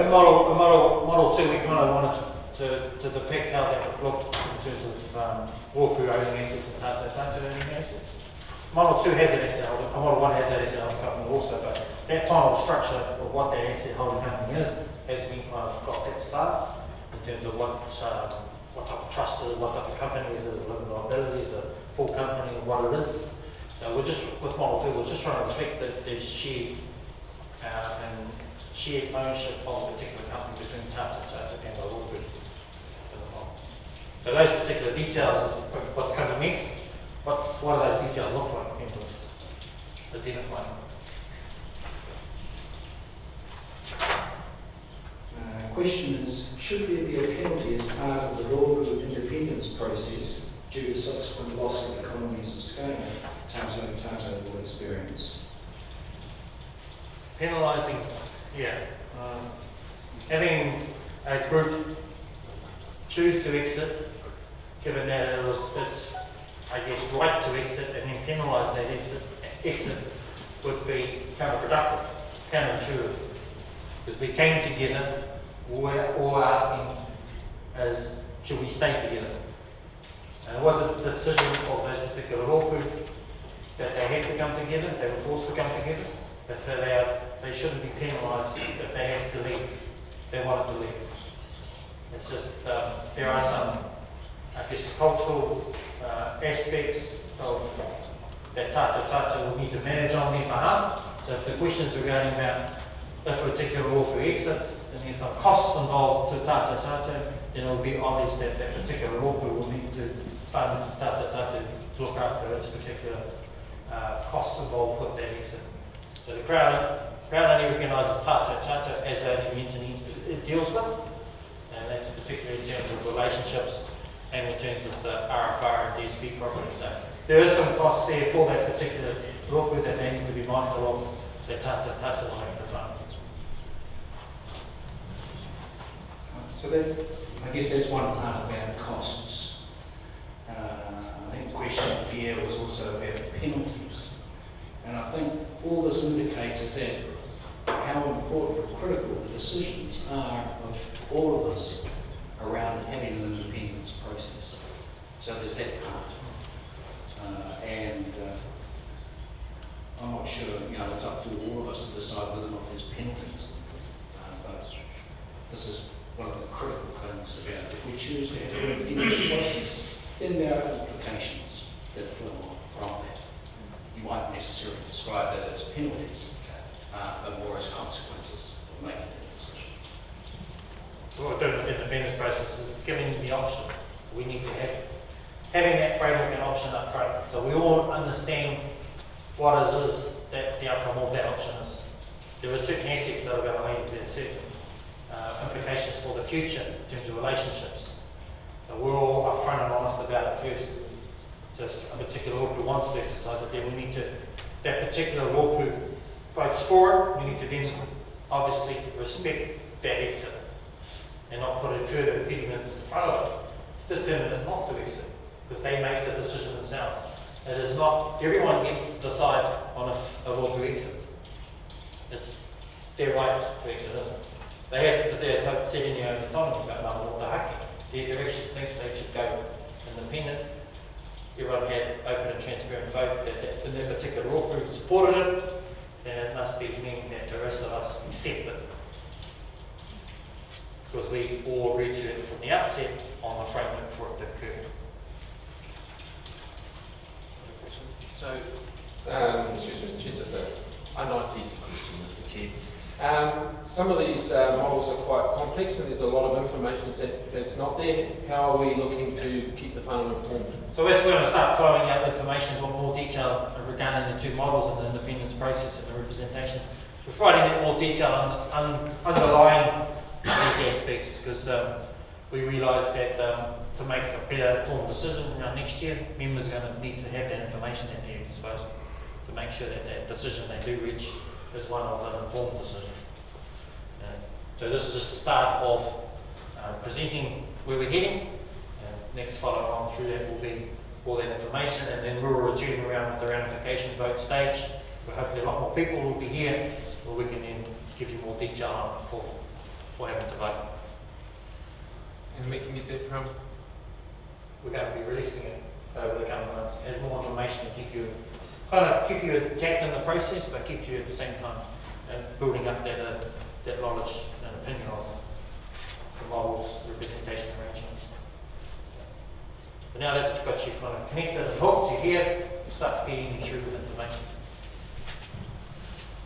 C: In Model 2, we kind of wanted to depict how that would look in terms of rōpū owning assets and tātou owning assets. Model 2 has an asset holding, Model 1 has an asset holding company also, but that final structure of what that asset holding company is has been kind of got that start in terms of what type of trust it is, what type of company is it, is it a limited liability, is it a full company, and what it is. So we're just, with Model 2, we're just trying to reflect that there's shared ownership of a particular company between tātou and the rōpū. So those particular details is what's coming next. What do those details look like in terms of identifying?
J: Question is, should there be a penalty as part of the rōpū independence process due to subsequent loss of economies of scale tātou will experience?
C: Penalising, yeah. Having a group choose to exit, given that it's, I guess, right to exit, and then penalise that exit would be counterproductive, counterintuitive. Because we came together, all we're asking is, should we stay together? And it was a decision of those particular rōpū that they had to come together, they were forced to come together, but they shouldn't be penalised if they had to leave, they wanted to leave. It's just, there are some, I guess, cultural aspects of that tātou will need to manage on their behalf. So if the questions regarding about if a particular rōpū exits, then there's some costs involved to tātou, then it will be obvious that that particular rōpū will need to fund tātou to look after its particular costs involved with that exit. So the Crown only recognises tātou as the entity it deals with, and that's particularly in terms of relationships and in terms of the RFR and DSP property. So there is some costs there for that particular rōpū that they need to be mindful of, that tātou will have to fund.
J: So that, I guess that's one part about costs. I think the question here was also about penalties. And I think all this indicates is that
A: how important or critical the decisions are of all of us around having an independence process. So there's that part. I'm not sure, it's up to all of us to decide whether or not there's penalties. But this is one of the critical things about it. If we choose to have an independence process, then there are implications that flow on from that. You might necessarily describe that as penalties, but more as consequences of making that decision.
C: So what we're doing with the independence process is giving the option. We need to have having that framework and option up front, so we all understand what it is that the outcome of that option is. There are certain assets that are behind it, there are certain implications for the future in terms of relationships. So we're all upfront and honest about it first. So if a particular rōpū wants to exercise it, then we need to, that particular rōpū votes for it, we need to then obviously respect that exit and not put any further impediments in front of it, determine it not to exit, because they make the decision themselves. It is not, everyone gets to decide on if a rōpū exits. It's their right to exit, isn't it? They're setting their own autonomy about Ngā Motahaki. Their direction thinks they should go independent. Everyone had open and transparent vote that in that particular rōpū supported it, and it must be meaning that the rest of us accept it. Because we all agreed to it from the outset on the framework for it to occur.
D: So, excuse me, Mr. Chair, just a nice easy question, Mr. Chair. Some of these models are quite complex and there's a lot of information that's not there. How are we looking to keep the whānau informed?
C: So we're going to start flowing out information in more detail regarding the two models and the independence process and the representation. We're providing that more detail underlying these aspects, because we realise that to make a better informed decision next year, members are going to need to have that information at their disposal to make sure that that decision they do reach is one of an informed decision. So this is just the start of presenting where we're heading. Next follow on through that will be all that information, and then we'll return around with the ramification vote stage. We hope that a lot more people will be here, where we can then give you more detail on it for having to vote.
D: And we can get that from?
C: We're going to be releasing it over the coming months as more information to keep you intact in the process, but keep you at the same time building up that knowledge and opinion of the models, representation arrangements. But now that you've got you kind of connected and hooked, you're here, we'll start feeding you through with information.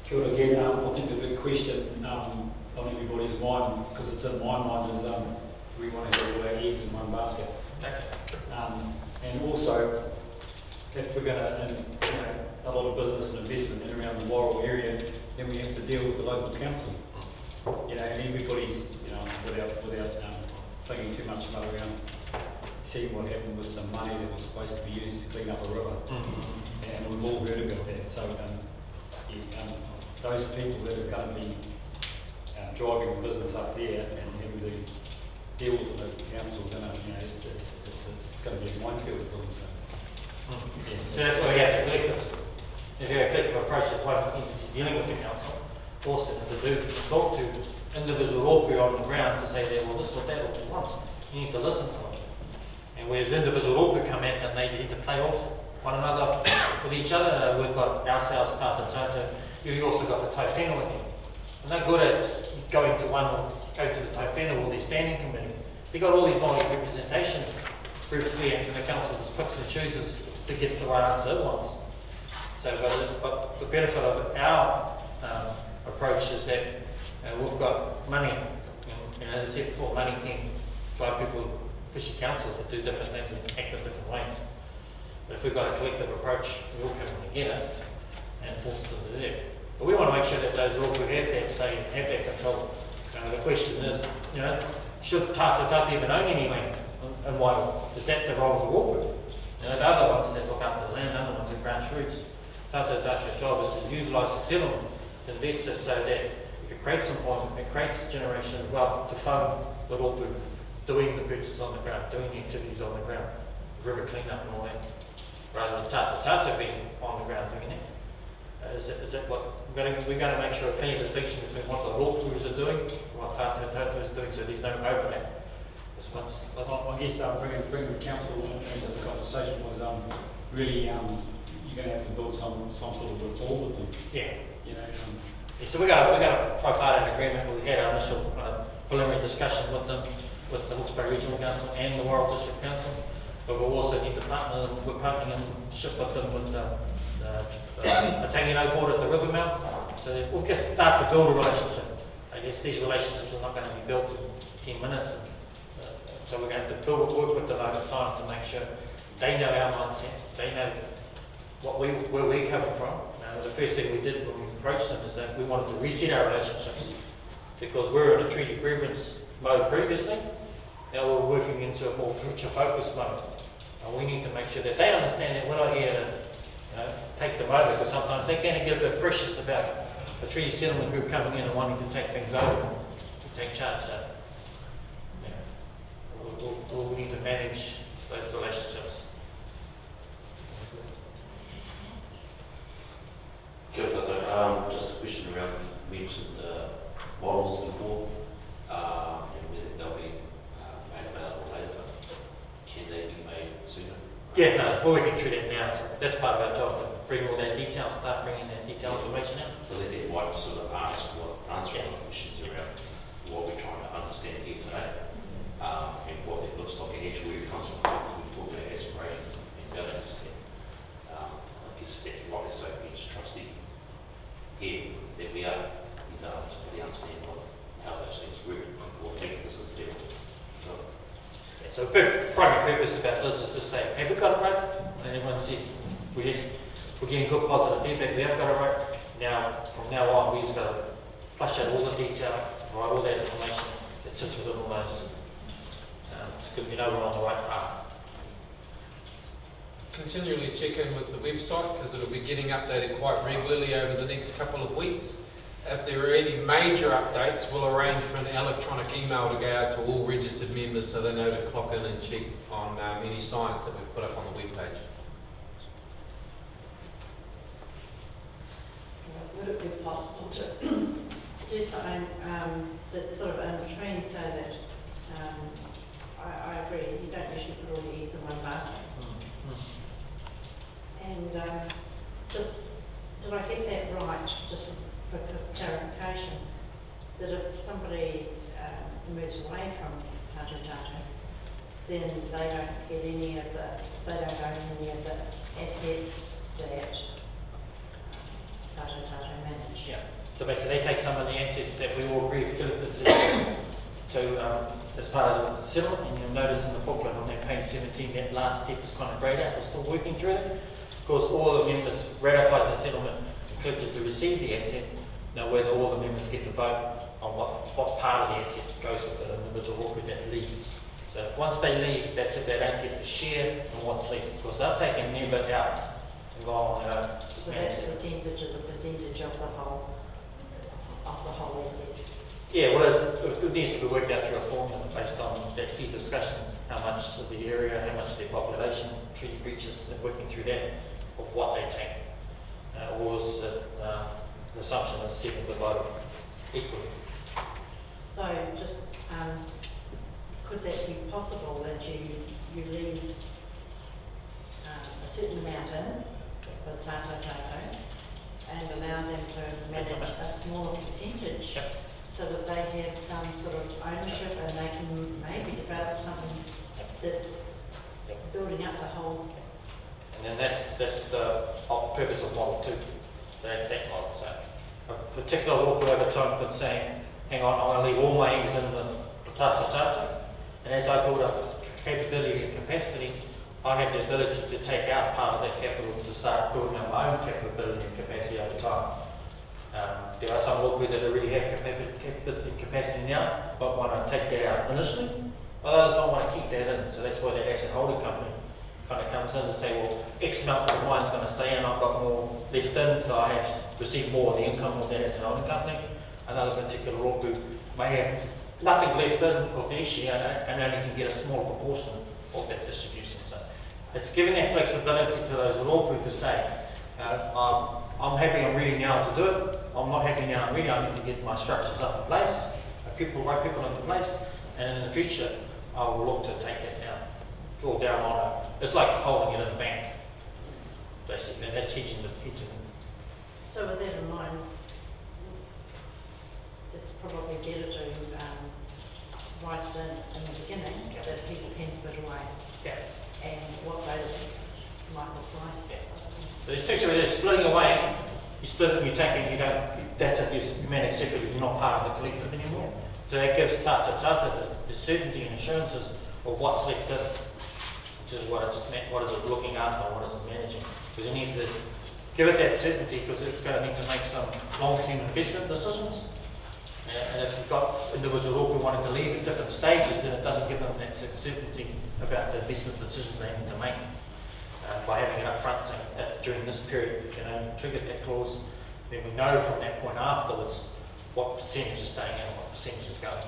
K: Kia ora again. I think the big question on everybody's mind, because it's in my mind, is we want to have all our eggs in one basket. And also, if we're going to a lot of business and investment in around the Wairoa area, then we have to deal with the local council. And everybody's, without thinking too much about around, seeing what happened with some money that was supposed to be used to clean up a river. And we've all heard about that. So those people that are going to be driving the business up there and having to deal with the local council, it's going to be a minefield for them.
C: So that's why we have the collectives. If you have a collective approach at one entity dealing with the council, force them to talk to individual rōpū on the ground to say that, well, this is what that rōpū wants. You need to listen to them. And whereas individual rōpū come out and they need to play off one another with each other, we've got ourselves, tata tata. You've also got the tauwhenua again. And they're good at going to go to the tauwhenua or their standing committee. They've got all these multi-representation groups there, and the council just picks and chooses that gets the right answer it wants. So, but the benefit of our approach is that we've got money, and as I said before, money can drive people, especially councils, that do different things and act in different ways. But if we've got a collective approach, we all come together and force them to do that. But we want to make sure that those rōpū have that say, have that control. The question is, should tata tata even own any land in Wairoa? Is that the role of the rōpū? The other ones that look after the land, the other ones that branch roots. Tata tata's job is to utilise the settlement, to invest it so that if it creates employment, it creates generation of wealth to fund the rōpū doing the purchases on the ground, doing the activities on the ground, river clean up and all that, rather than tata tata being on the ground doing it. Is it what we're going to make sure a clear distinction between what the rōpūs are doing, what Tātou is doing, so there's no overlap.
K: I guess bringing the council into the conversation was really you're going to have to build some sort of rapport with them.
C: Yeah.
K: You know.
C: Yeah, so we're going to try part of an agreement. We had our initial preliminary discussion with them, with the Hawke's Bay Regional Council and the Wairoa District Council, but we'll also need to partner. We're partnering in ship with them with the Tangino board at the river mouth, so that we'll just start to build a relationship. I guess these relationships are not going to be built in 10 minutes, so we're going to have to work with them over time to make sure they know our mindset, they know where we're coming from. The first thing we did when we approached them is that we wanted to reset our relationships, because we were in a treaty grievance mode previously. Now we're working into a more future focused mode, and we need to make sure that they understand that we're not here to take them over, because sometimes they can get a bit precious about a treaty settlement group coming in and wanting to take things over, to take charge. So we need to manage those relationships.
M: Kia ora tātou. Just a question around, you mentioned models before, and whether they'll be made available later. Can they be made sooner?
C: Yeah, no, we're working through that now. So that's part of our job, to bring all that detail, start bringing that detailed information out.
M: So that they might sort of answer questions around what we're trying to understand here today, and what it looks like, and actually we're constantly talking about aspirations and values. I guess that's what we're saying, each trustee here, that we are in dance for the understanding of how those things work, and what mechanisms there are.
C: So the primary purpose about this is to say, have we got it right? And everyone says, we're getting good positive feedback, we have got it right. Now, from now on, we just got to flush out all the detail, provide all that information that sits within all those. Because we know we're on the right path.
D: Continually check in with the website, because it'll be getting updated quite regularly over the next couple of weeks. If there are any major updates, we'll arrange for an electronic email to go out to all registered members so they know to clock in and check on any signs that we've put up on the webpage.
N: Would it be possible to do something that's sort of in between, so that I agree, you don't usually put all your eggs in one basket. And just, did I get that right, just for clarification, that if somebody moves away from Tātou Tātou, then they don't get any of they don't own any of the assets that Tātou Tātou manage?
C: Yeah. So basically they take some of the assets that we all agree to as part of the settlement, and you'll notice in the booklet on that page 17, that last step is kind of greyed out. We're still working through it. Of course, all the members ratified the settlement, included to receive the asset. Now, whether all the members get to vote on what part of the asset goes with the individual rōpū that leaves. So if once they leave, that's it, they don't get to share in what's left, because they've taken their bit out and gone on.
N: So that percentage is a percentage of the whole asset?
C: Yeah, well, it needs to be worked out through a formula based on that key discussion, how much of the area, how much of their population, treaty breaches, and working through that of what they take. Or is the assumption is 7 divided equally.
N: So just, could that be possible, that you leave a certain amount in for Tātou Tātou and allow them to manage a smaller percentage?
C: Yep.
N: So that they have some sort of ownership and they can maybe develop something that's building up the whole.
C: And then that's the purpose of model 2. That's that model. So a particular rōpū over time could say, hang on, I want to leave all my eggs in the Tātou Tātou, and as I build up capability and capacity, I have the ability to take out part of that capital to start building up my own capability and capacity over time. There are some rōpū that already have capacity now, but want to take that out initially. Others don't want to keep that in, so that's why the asset holding company kind of comes in and say, well, X amount of mine's going to stay in, I've got more left in, so I have received more of the income of that asset holding company. Another particular rōpū may have nothing left in of their share and only can get a smaller proportion of that distribution. So it's giving that flexibility to those rōpū to say, I'm happy I'm ready now to do it. I'm not happy now I'm ready. I need to get my structures up in place, right people in place, and in the future I will look to take that down, draw down on it. It's like holding it in the bank, basically. That's hedging.
N: So with that in mind, it's probably better to write it in the beginning that people can split away.
C: Yeah.
N: And what those might look like.
C: Yeah. So there's two, so there's splitting away. You split it and you take it, you don't, that's it, you manage separately, you're not part of the collective anymore. So that gives tata the certainty and assurances of what's left in it, which is what is it looking after, what is it managing. Because you need to give it that certainty, because it's going to need to make some long-term investment decisions. And if you've got individuals who wanting to leave at different stages, then it doesn't give them that certainty about the investment decisions they need to make. By having it up front saying that during this period we can only trigger that clause, then we know from that point afterwards what percentage is staying in and what percentage is going.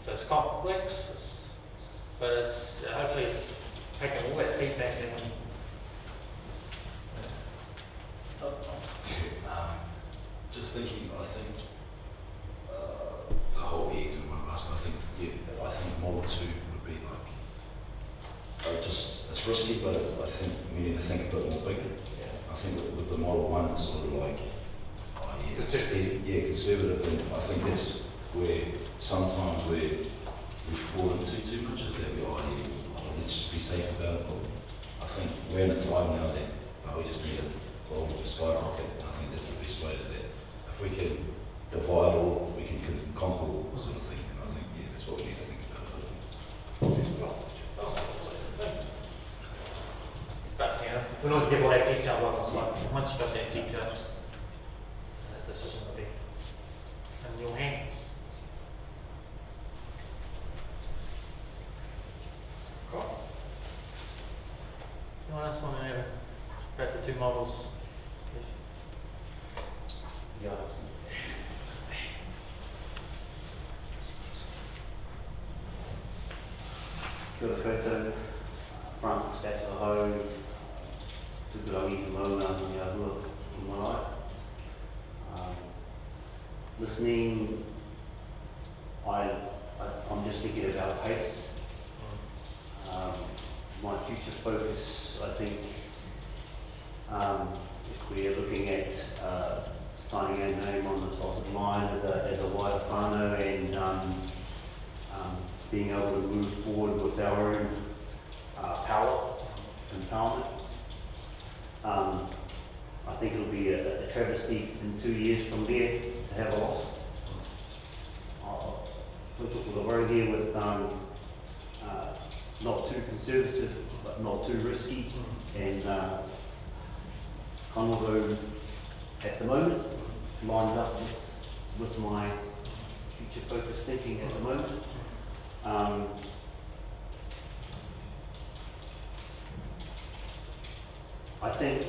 C: So it's complex, but it's hopefully it's taking all that feedback and
H: just thinking, I think the whole eggs in one basket. I think model 2 would be like, it's risky, but I think we need to think a bit more bigger. I think with the model 1, it's sort of like, conservative, and I think that's where sometimes we fall into too much, is that let's just be safe about it. But I think we're in a time now that we just need to skyrocket. I think that's the best way, is that if we can divide all, we can conquer all, sort of thing. And I think, that's what we need to think about.
C: But we don't give all that detail what it's like. Once you've got that detail, the decision will be in your hands. Cool. Anyone else want to know about the two models?
P: Yeah. Kia ora koutou, Francis Kassaho, tukurangi Mauna ni ahua i Mauri. Listening, I'm just thinking about pace. My future focus, I think, if we're looking at signing our name on the dotted line as a wider whānau and being able to move forward with our own empowerment. I think it'll be a travesty in 2 years from there to have a loss. We're worried here with not too conservative, but not too risky, and Congo at the moment lines up with my future focus thinking at the moment. I think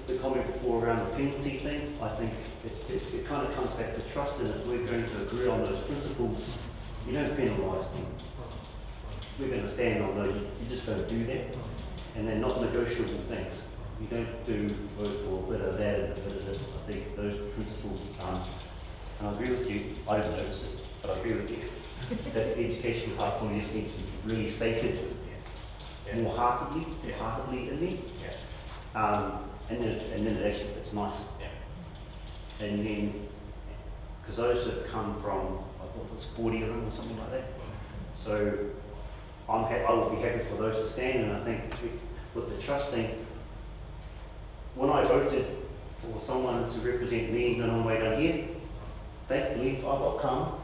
P: the comment before around the penalty thing, I think it kind of comes back to trust, and if we're going to agree on those principles, you don't penalise them. We're going to stand on those, you just don't do that. And they're not negotiable things. You don't do vote for a bit of that and a bit of this. I think those principles, and I agree with you, I didn't notice it, but I agree with you, that the education part somebody just needs to be really stated more heartedly in there. And then it actually fits nice. And then, because those have come from, I thought it was 40 of them or something like that. So I would be happy for those to stand, and I think with the trust thing, when I voted for someone to represent me on my way down here, thankfully I got come.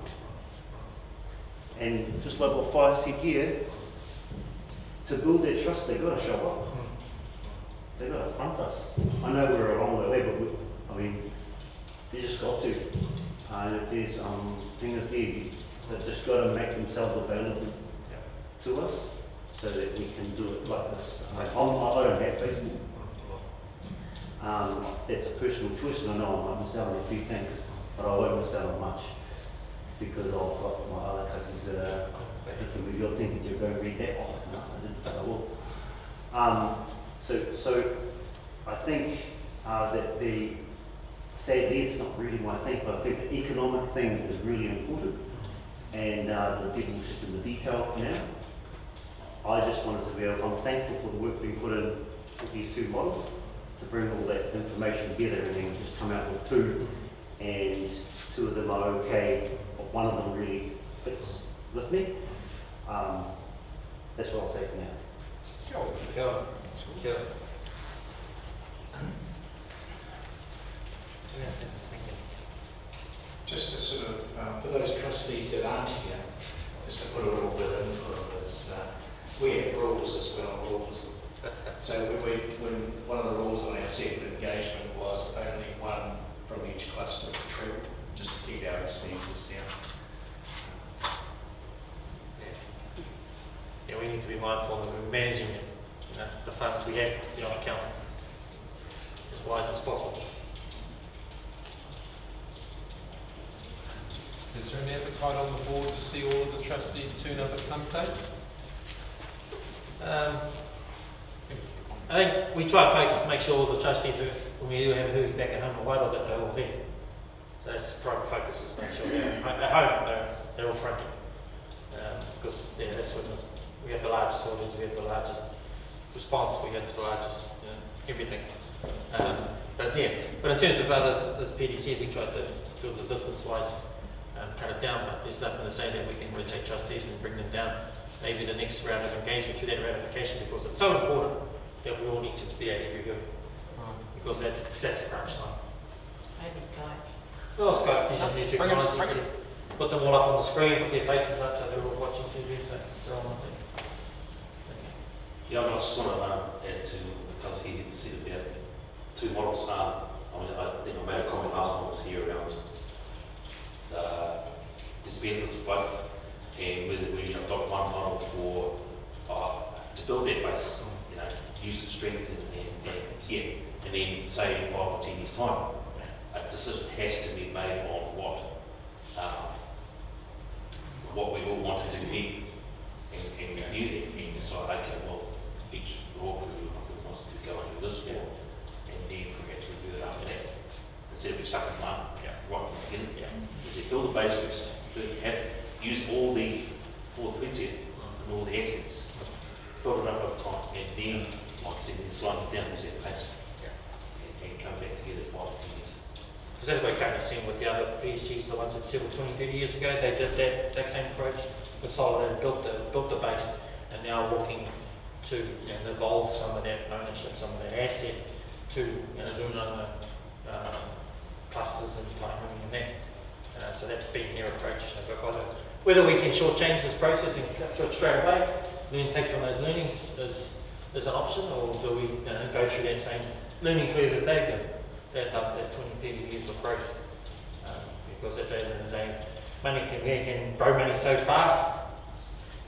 P: And just like what Fire said here, to build that trust, they've got to show up. They've got to front us. I know we're a long way, but you just got to. And if there's things there, they've just got to make themselves available to us so that we can do it like this. I don't have Facebook. It's a personal choice, and I know I might miss out on a few things, but I won't miss out on much because I've got my other cousins that are thinking, you're thinking you're going to read that. Oh, no, I didn't, but I will. So I think that sadly it's not really my thing, but I think the economic thing is really important, and the devil's just in the detail for now. I just wanted to be able, I'm thankful for the work being put in with these two models to bring all that information together and then just come out with two, and two of them are okay, but one of them really fits with me. That's what I'll say for now.
C: Sure.
J: Just to sort of, for those trustees that aren't here, just to put a little bit in for them is, we have rules as well, rules. So when one of the rules on our second engagement was only one from each cluster of travel, just to keep our expenses down.
C: Yeah, we need to be mindful that we're managing it, the funds we have on account as wise as possible.
B: Is there any appetite on the board to see all of the trustees turn up at some stage?
C: I think we try and focus to make sure all the trustees, when we do have a hui back at home in Wairoa, that they're all there. So that's the primary focus, is to make sure they're at home, they're all fronting. Because that's when we have the largest audience, we have the largest response, we have the largest everything. But in terms of others, as PD said, we tried to feel the distance-wise cut it down, but there's nothing to say that we can rotate trustees and bring them down. Maybe the next round of engagement through that ratification, because it's so important that we all need to be able to review, because that's the crunch time.
N: Maybe Skype.
C: Well, Skype is new technology. Put them all up on the screen, put their faces up so they're all watching TV, so they're all on there.
M: Yeah, I just want to add to because he did see that we have two models. I think I made a comment last time I was here around there's benefits of both, and whether we adopt one model for to build that base, use its strength and then say in 5 or 10 years' time, a decision has to be made on what we all want to do here, and review that and decide, okay, well, each law group wants to go into this form, and then progress review it after that. Instead of we stuck in one right from the beginning. Is it build the basics, use all the points here and all the assets, build it up over time, and then, like I said, then slow it down as that pace, and come back together 5 or 10 years.
C: Because that's what we currently seeing with the other PSGs, the ones that settled 20, 30 years ago, they did that exact same approach, consolidated, built the base, and now looking to evolve some of that ownership, some of that asset to doing other clusters and timing and that. So that's been their approach. Whether we can shortchange this process and do it straight away, then take from those learnings as an option, or do we go through that same learning curve that they've done, that 20, 30 years of growth? Because at the end of the day, money can grow money so fast.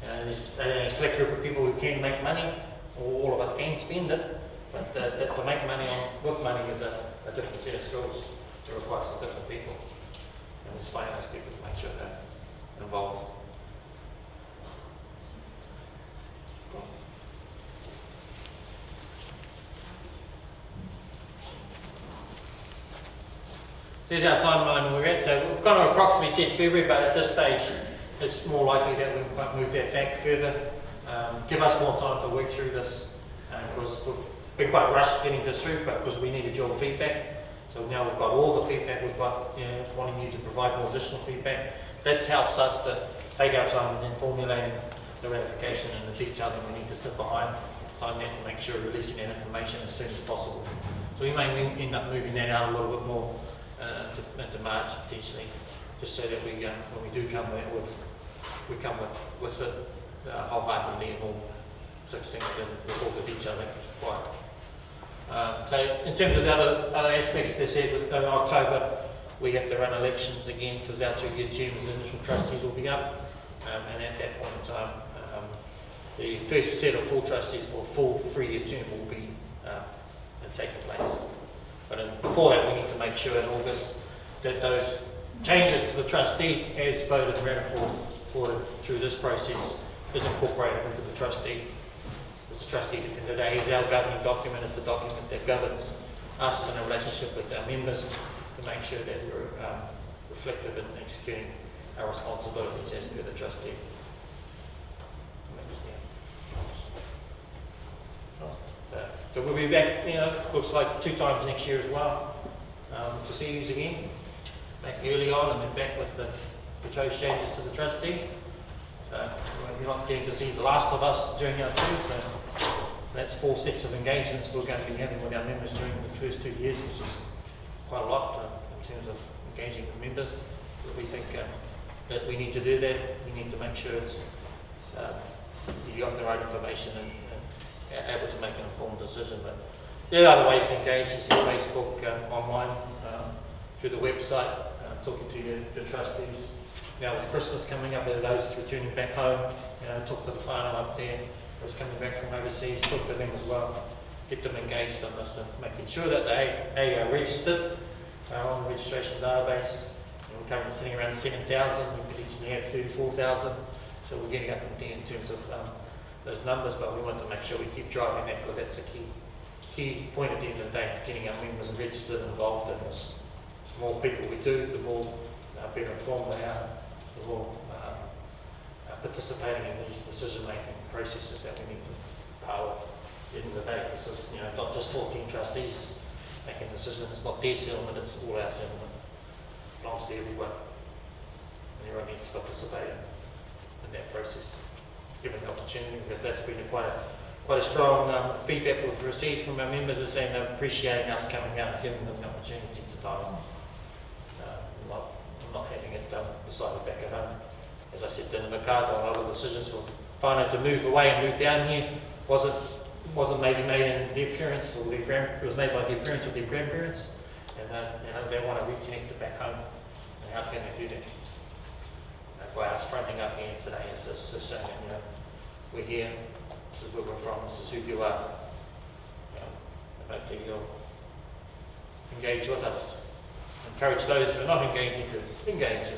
C: There's a select group of people who can make money, or all of us can spend it, but to make money with money is a different set of skills. It requires some different people. And it's finding those people to make sure they're involved. There's our timeline we're at. So we've kind of approximately said February, but at this stage, it's more likely that we might move that back further. Give us more time to work through this, because we've been quite rushed getting this through, but because we needed your feedback. So now we've got all the feedback, we've got wanting you to provide more additional feedback. That helps us to take our time in formulating the ratification and the detail that we need to sit behind that and make sure we're releasing that information as soon as possible. So we may end up moving that out a little bit more into March potentially, just so that we, when we do come we come with it wholeheartedly and all succinct and with all the detail that is required. So in terms of the other aspects, they said in October we have to run elections again because our 2-year terms as initial trustees will be up, and at that point in time the first set of full trustees for a full 3-year term will be taking place. But before that we need to make sure in August that those changes to the trustee as voted and ratified through this process is incorporated into the trustee As a trustee, at the end of the day, is our governing document. It's a document that governs us and our relationship with our members to make sure that we're reflective in executing our responsibilities as per the trustee. So we'll be back, looks like 2 times next year as well, to see you again, back early on and then back with the proposed changes to the trustee. You're not getting to see the last of us during our term, so that's 4 sets of engagements we're going to be having with our members during the first 2 years, which is quite a lot in terms of engaging with members. But we think that we need to do that. We need to make sure it's, you got the right information and able to make an informed decision. But there are other ways to engage. You see Facebook, online, through the website, talking to the trustees. Now with Christmas coming up, there are those returning back home, talk to the whānau up there, those coming back from overseas, talk to them as well, get them engaged on this and making sure that they are registered on the registration database. We're currently sitting around 7,000, we potentially have 34,000, so we're getting up in there in terms of those numbers, but we want to make sure we keep driving that because that's a key point at the end of the day, getting our members registered and involved in this. The more people we do, the more better informed they are, the more participating in these decision-making processes that we need to power. At the end of the day, this is not just 14 trustees making decisions, it's not their settlement, it's all our settlement. It belongs to everyone, and everyone needs to participate in that process. Given the opportunity, because that's been quite a strong feedback we've received from our members, is saying they're appreciating us coming out and giving them the opportunity to dialogue. Not having it decided back at home. As I said, in Makata, a lot of decisions for whānau to move away and move down here wasn't maybe made in their parents or it was made by their parents or their grandparents, and they want to reconnect it back home. And how can they do that? By us fronting up here today is saying, we're here, this is where we're from, this is who you are. And hopefully you'll engage with us. Encourage those who are not engaging to engage.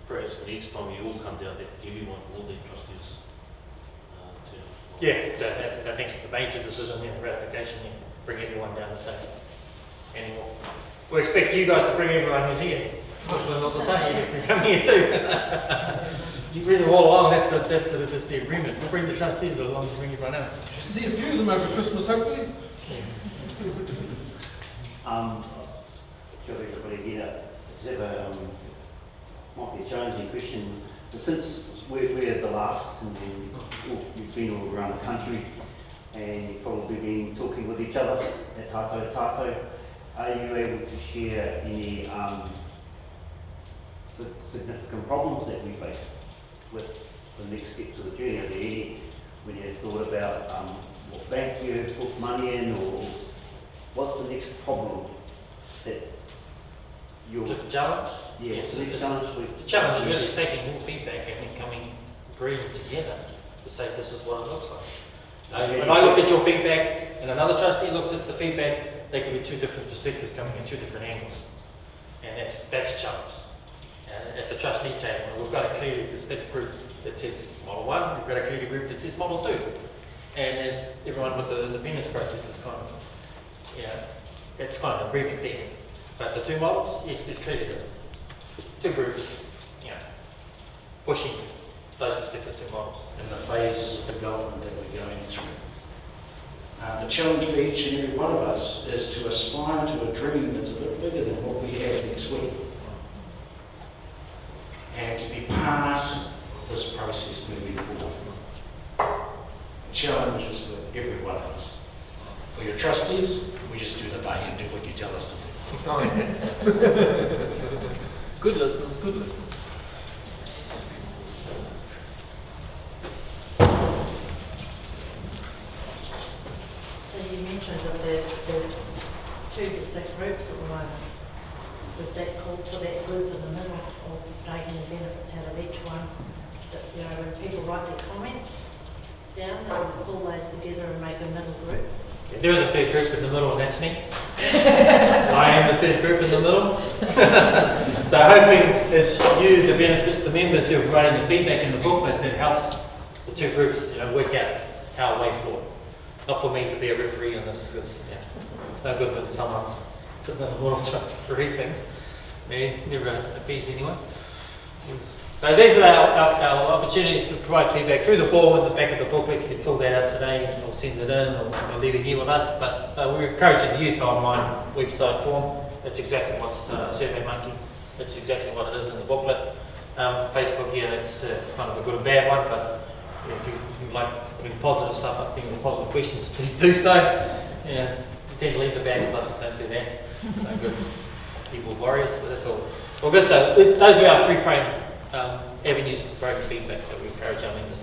M: Perhaps the next time you all come down there, do you want all the trustees to...
C: Yeah, so that's the next major decision in ratification, bring everyone down the same anymore. We expect you guys to bring everyone who's here. Also, not the time, you can come here too. You bring them all along, that's the agreement. We'll bring the trustees, but as long as you bring everyone else.
B: See a few of them over Christmas, hopefully.
P: Kia ora everybody here. It's might be a challenging question, but since we're the last, and then you've been all around the country, and you've probably been talking with each other at tātou, are you able to share any significant problems that we face with the next steps of the journey? Are there any, when you thought about what bank you put money in, or what's the next problem that you're...
C: Just challenge?
P: Yeah,
C: The challenge really is taking all feedback and then coming, agreeing together to say this is what it looks like. When I look at your feedback and another trustee looks at the feedback, they can be 2 different perspectives coming in 2 different angles. And that's a challenge. At the trustee table, we've got a clearly distinct group that says Model 1, we've got a clearly group that says Model 2. And as everyone with the independence process is kind of, it's kind of agreement there. But the 2 models, yes, there's clearly 2 groups, pushing those particular 2 models.
A: And the phases of development that we're going through. The challenge for each and every one of us is to aspire to a dream that's a bit bigger than what we have next week. And to be part of this process moving forward. The challenge is for every one of us. For your trustees, we just do the day and do what you tell us to do.
B: Good listeners, good listeners.
N: So you mentioned that there's 2 distinct groups at the moment. Does that call for that group in the middle of taking the benefits out of each one? That, when people write their comments down, they'll pull those together and make a middle group?
C: There is a 3rd group in the middle, and that's me. I am the 3rd group in the middle. So hoping it's you, the members who are providing the feedback in the booklet that helps the two groups, work out our way forward. Not for me to be a referee on this, because it's no good when someone's sitting in the middle trying to referee things. Never appease anyone. So these are our opportunities to provide feedback through the form at the back of the booklet. You can fill that out today or send it in or leave it here with us. But we encourage you to use the online website form. That's exactly what's SurveyMonkey. That's exactly what it is in the booklet. Facebook, that's kind of a good and bad one, but if you like putting positive stuff up there with positive questions, please do so. You tend to leave the bad stuff, don't do that. It's no good. People warriors, but that's all. Well, good. So those are our three prime avenues for providing feedback. So we encourage our members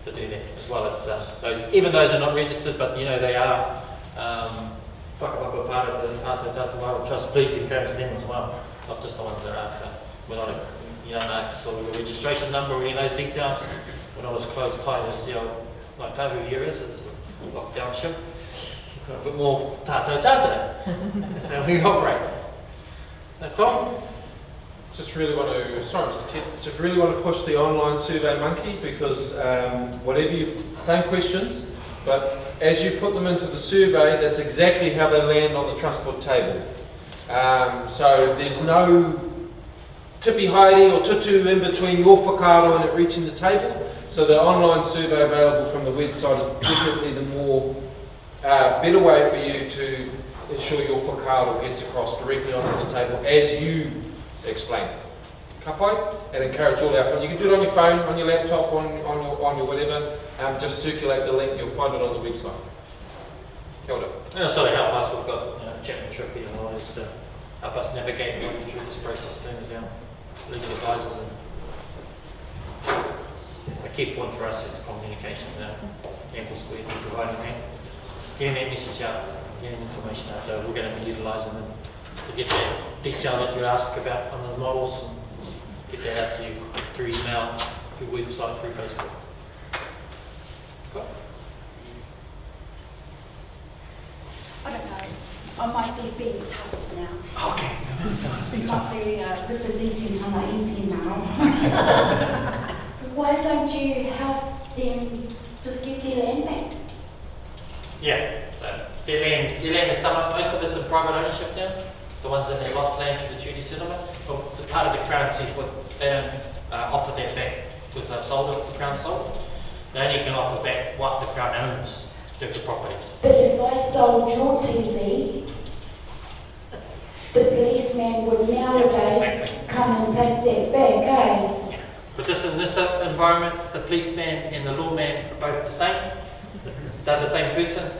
C: to do that, as well as those are not registered, but they are part of the Wairoa Trust. Please encourage them as well, not just the ones that are. So we're not, you don't ask for your registration number or any of those details. We're not as close tight as the old Tahu here is. It's a lockdown ship. We've got a bit more tato. That's how we operate. So, Tom?
D: Just really want to push the online SurveyMonkey, because same questions, but as you put them into the survey, that's exactly how they land on the trust book table. So there's no tipi haere or tutu in between your whakaaro and it reaching the table. So the online survey available from the website is definitely the more better way for you to ensure your whakaaro gets across directly onto the table as you explain. Kapai, and encourage all our friends. You can do it on your phone, on your laptop, on your whatever. Just circulate the link. You'll find it on the website. Kia ora.
C: And also to help us, we've got Chapman Tripp here and lawyers to help us navigate and work through this process too, as our legal advisors. And a key point for us is communication. Ample square providing that, getting that message out, getting information out. So we're going to be utilising them to get that detail that you ask about on the models, and get that out to you through email, through website, through Facebook. Cool.
G: I don't know. I might be being tough now.
C: Okay.
G: We might be representing Hana Inti now. Why don't you help them just get their land back?
C: Yeah, so their land is most of it's in private ownership now. The ones that they lost land to the treaty settlement, but the part of the Crown says they don't offer that back because they've sold it, the Crown sold it. They only can offer back what the Crown owns, the properties.
G: But if I sold your TV, the policeman would nowadays come and take that back, eh?
C: But in this environment, the policeman and the lawman are both the same. They're the same person.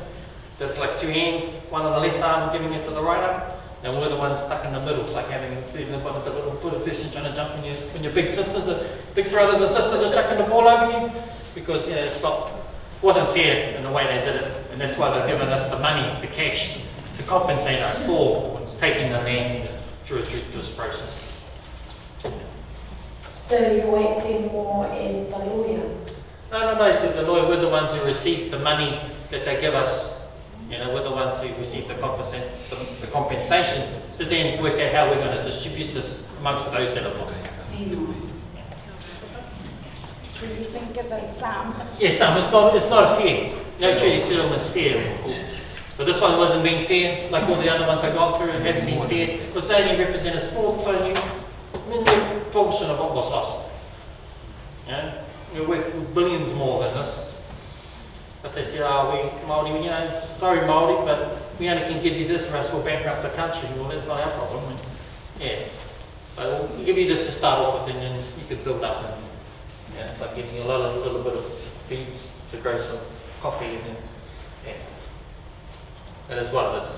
C: There's like two hands, one on the left arm giving it to the right arm, and we're the ones stuck in the middle. It's like having one of the little person trying to jump when your big sisters, big brothers and sisters are chucking the ball over you, because it wasn't fair in the way they did it, and that's why they've given us the money, the cash, to compensate us for taking the land through this process.
G: So you acting more as the lawyer?
C: No, the lawyer, we're the ones who receive the money that they give us. We're the ones who receive the compensation to then work out how we're going to distribute this amongst those that have lost.
G: Do you think of it some?
C: Yes, it's not fair. No treaty settlement's fair. But this one wasn't being fair, like all the other ones I've gone through, and haven't been fair, because they only represent a small, tiny portion of what was lost. We're worth billions more than this. But they said, we Mauri, sorry Mauri, but we only can give you this, or else we'll bankrupt the country. Well, that's not our problem. But we'll give you this to start off with, and then you can build up. And it's like getting a little bit of beans to grow some coffee, and then, that is what it is.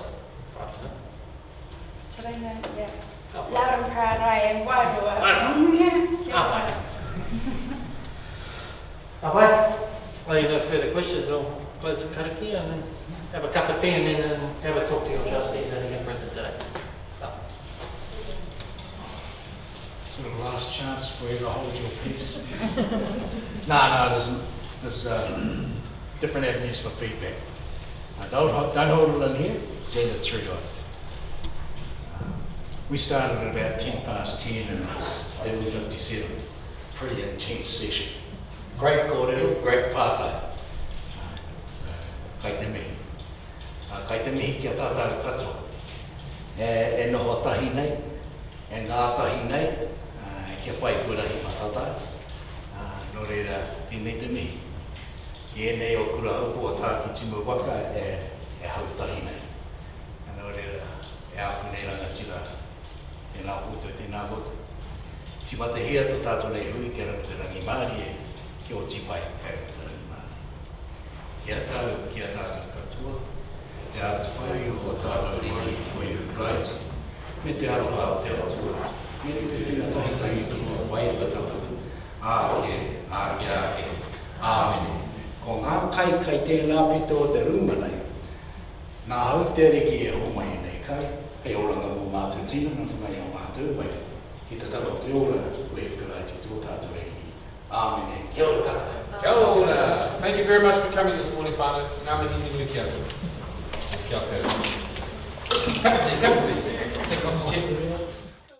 G: Yeah. Loud and proud I am Wairoa.
C: Well, no further questions, I'll close the kariki and then have a cup of tea and then have a talk to your trustees that are here present today.
J: Sort of last chance for you to hold your peace. No, there's different avenues for feedback. Don't hold it in here, send it through to us. We started at about 10 past 10 and it's 11:57. Pretty intense session.
A: great kōrero, great pātai. Kai te mihi. Kai te mihi kia tātou katoa. E noho tahi nei, e ngā tahi nei, kia whai kurahi matatai. Nō reira, tēnei te mihi. Ki enei o kura haupua tā ki timu waka e hautahi nei. Nō reira, e aku nei rangatira, tēnā kūtou, tēnā kūtou. Timata hea tō tātou nei hui kia rangu te rangi Māori e ki o tipai kai rangu te rangi Māori. Kia tātou katoa, te atu whai o tātou riri koe Ukraita. Me te aroha o te atua, me te whina tahi ki o Wairoa tātou. Ake, āmene. Ko ngā kai tēnā pito o te runga nei, nā hau te reki e homai nei kai, hei oranga mō mātou tina, nā whangai o mātou mai. Ki te taro te ora, koe kurai te tō tātou rei. Āmene. Kia ora tātou.
B: Kia ora. Thank you very much for coming this morning, whānau. Ngā mihi nui kia ora. Kia ora. Cup of tea. Thank you, Mr. Chair.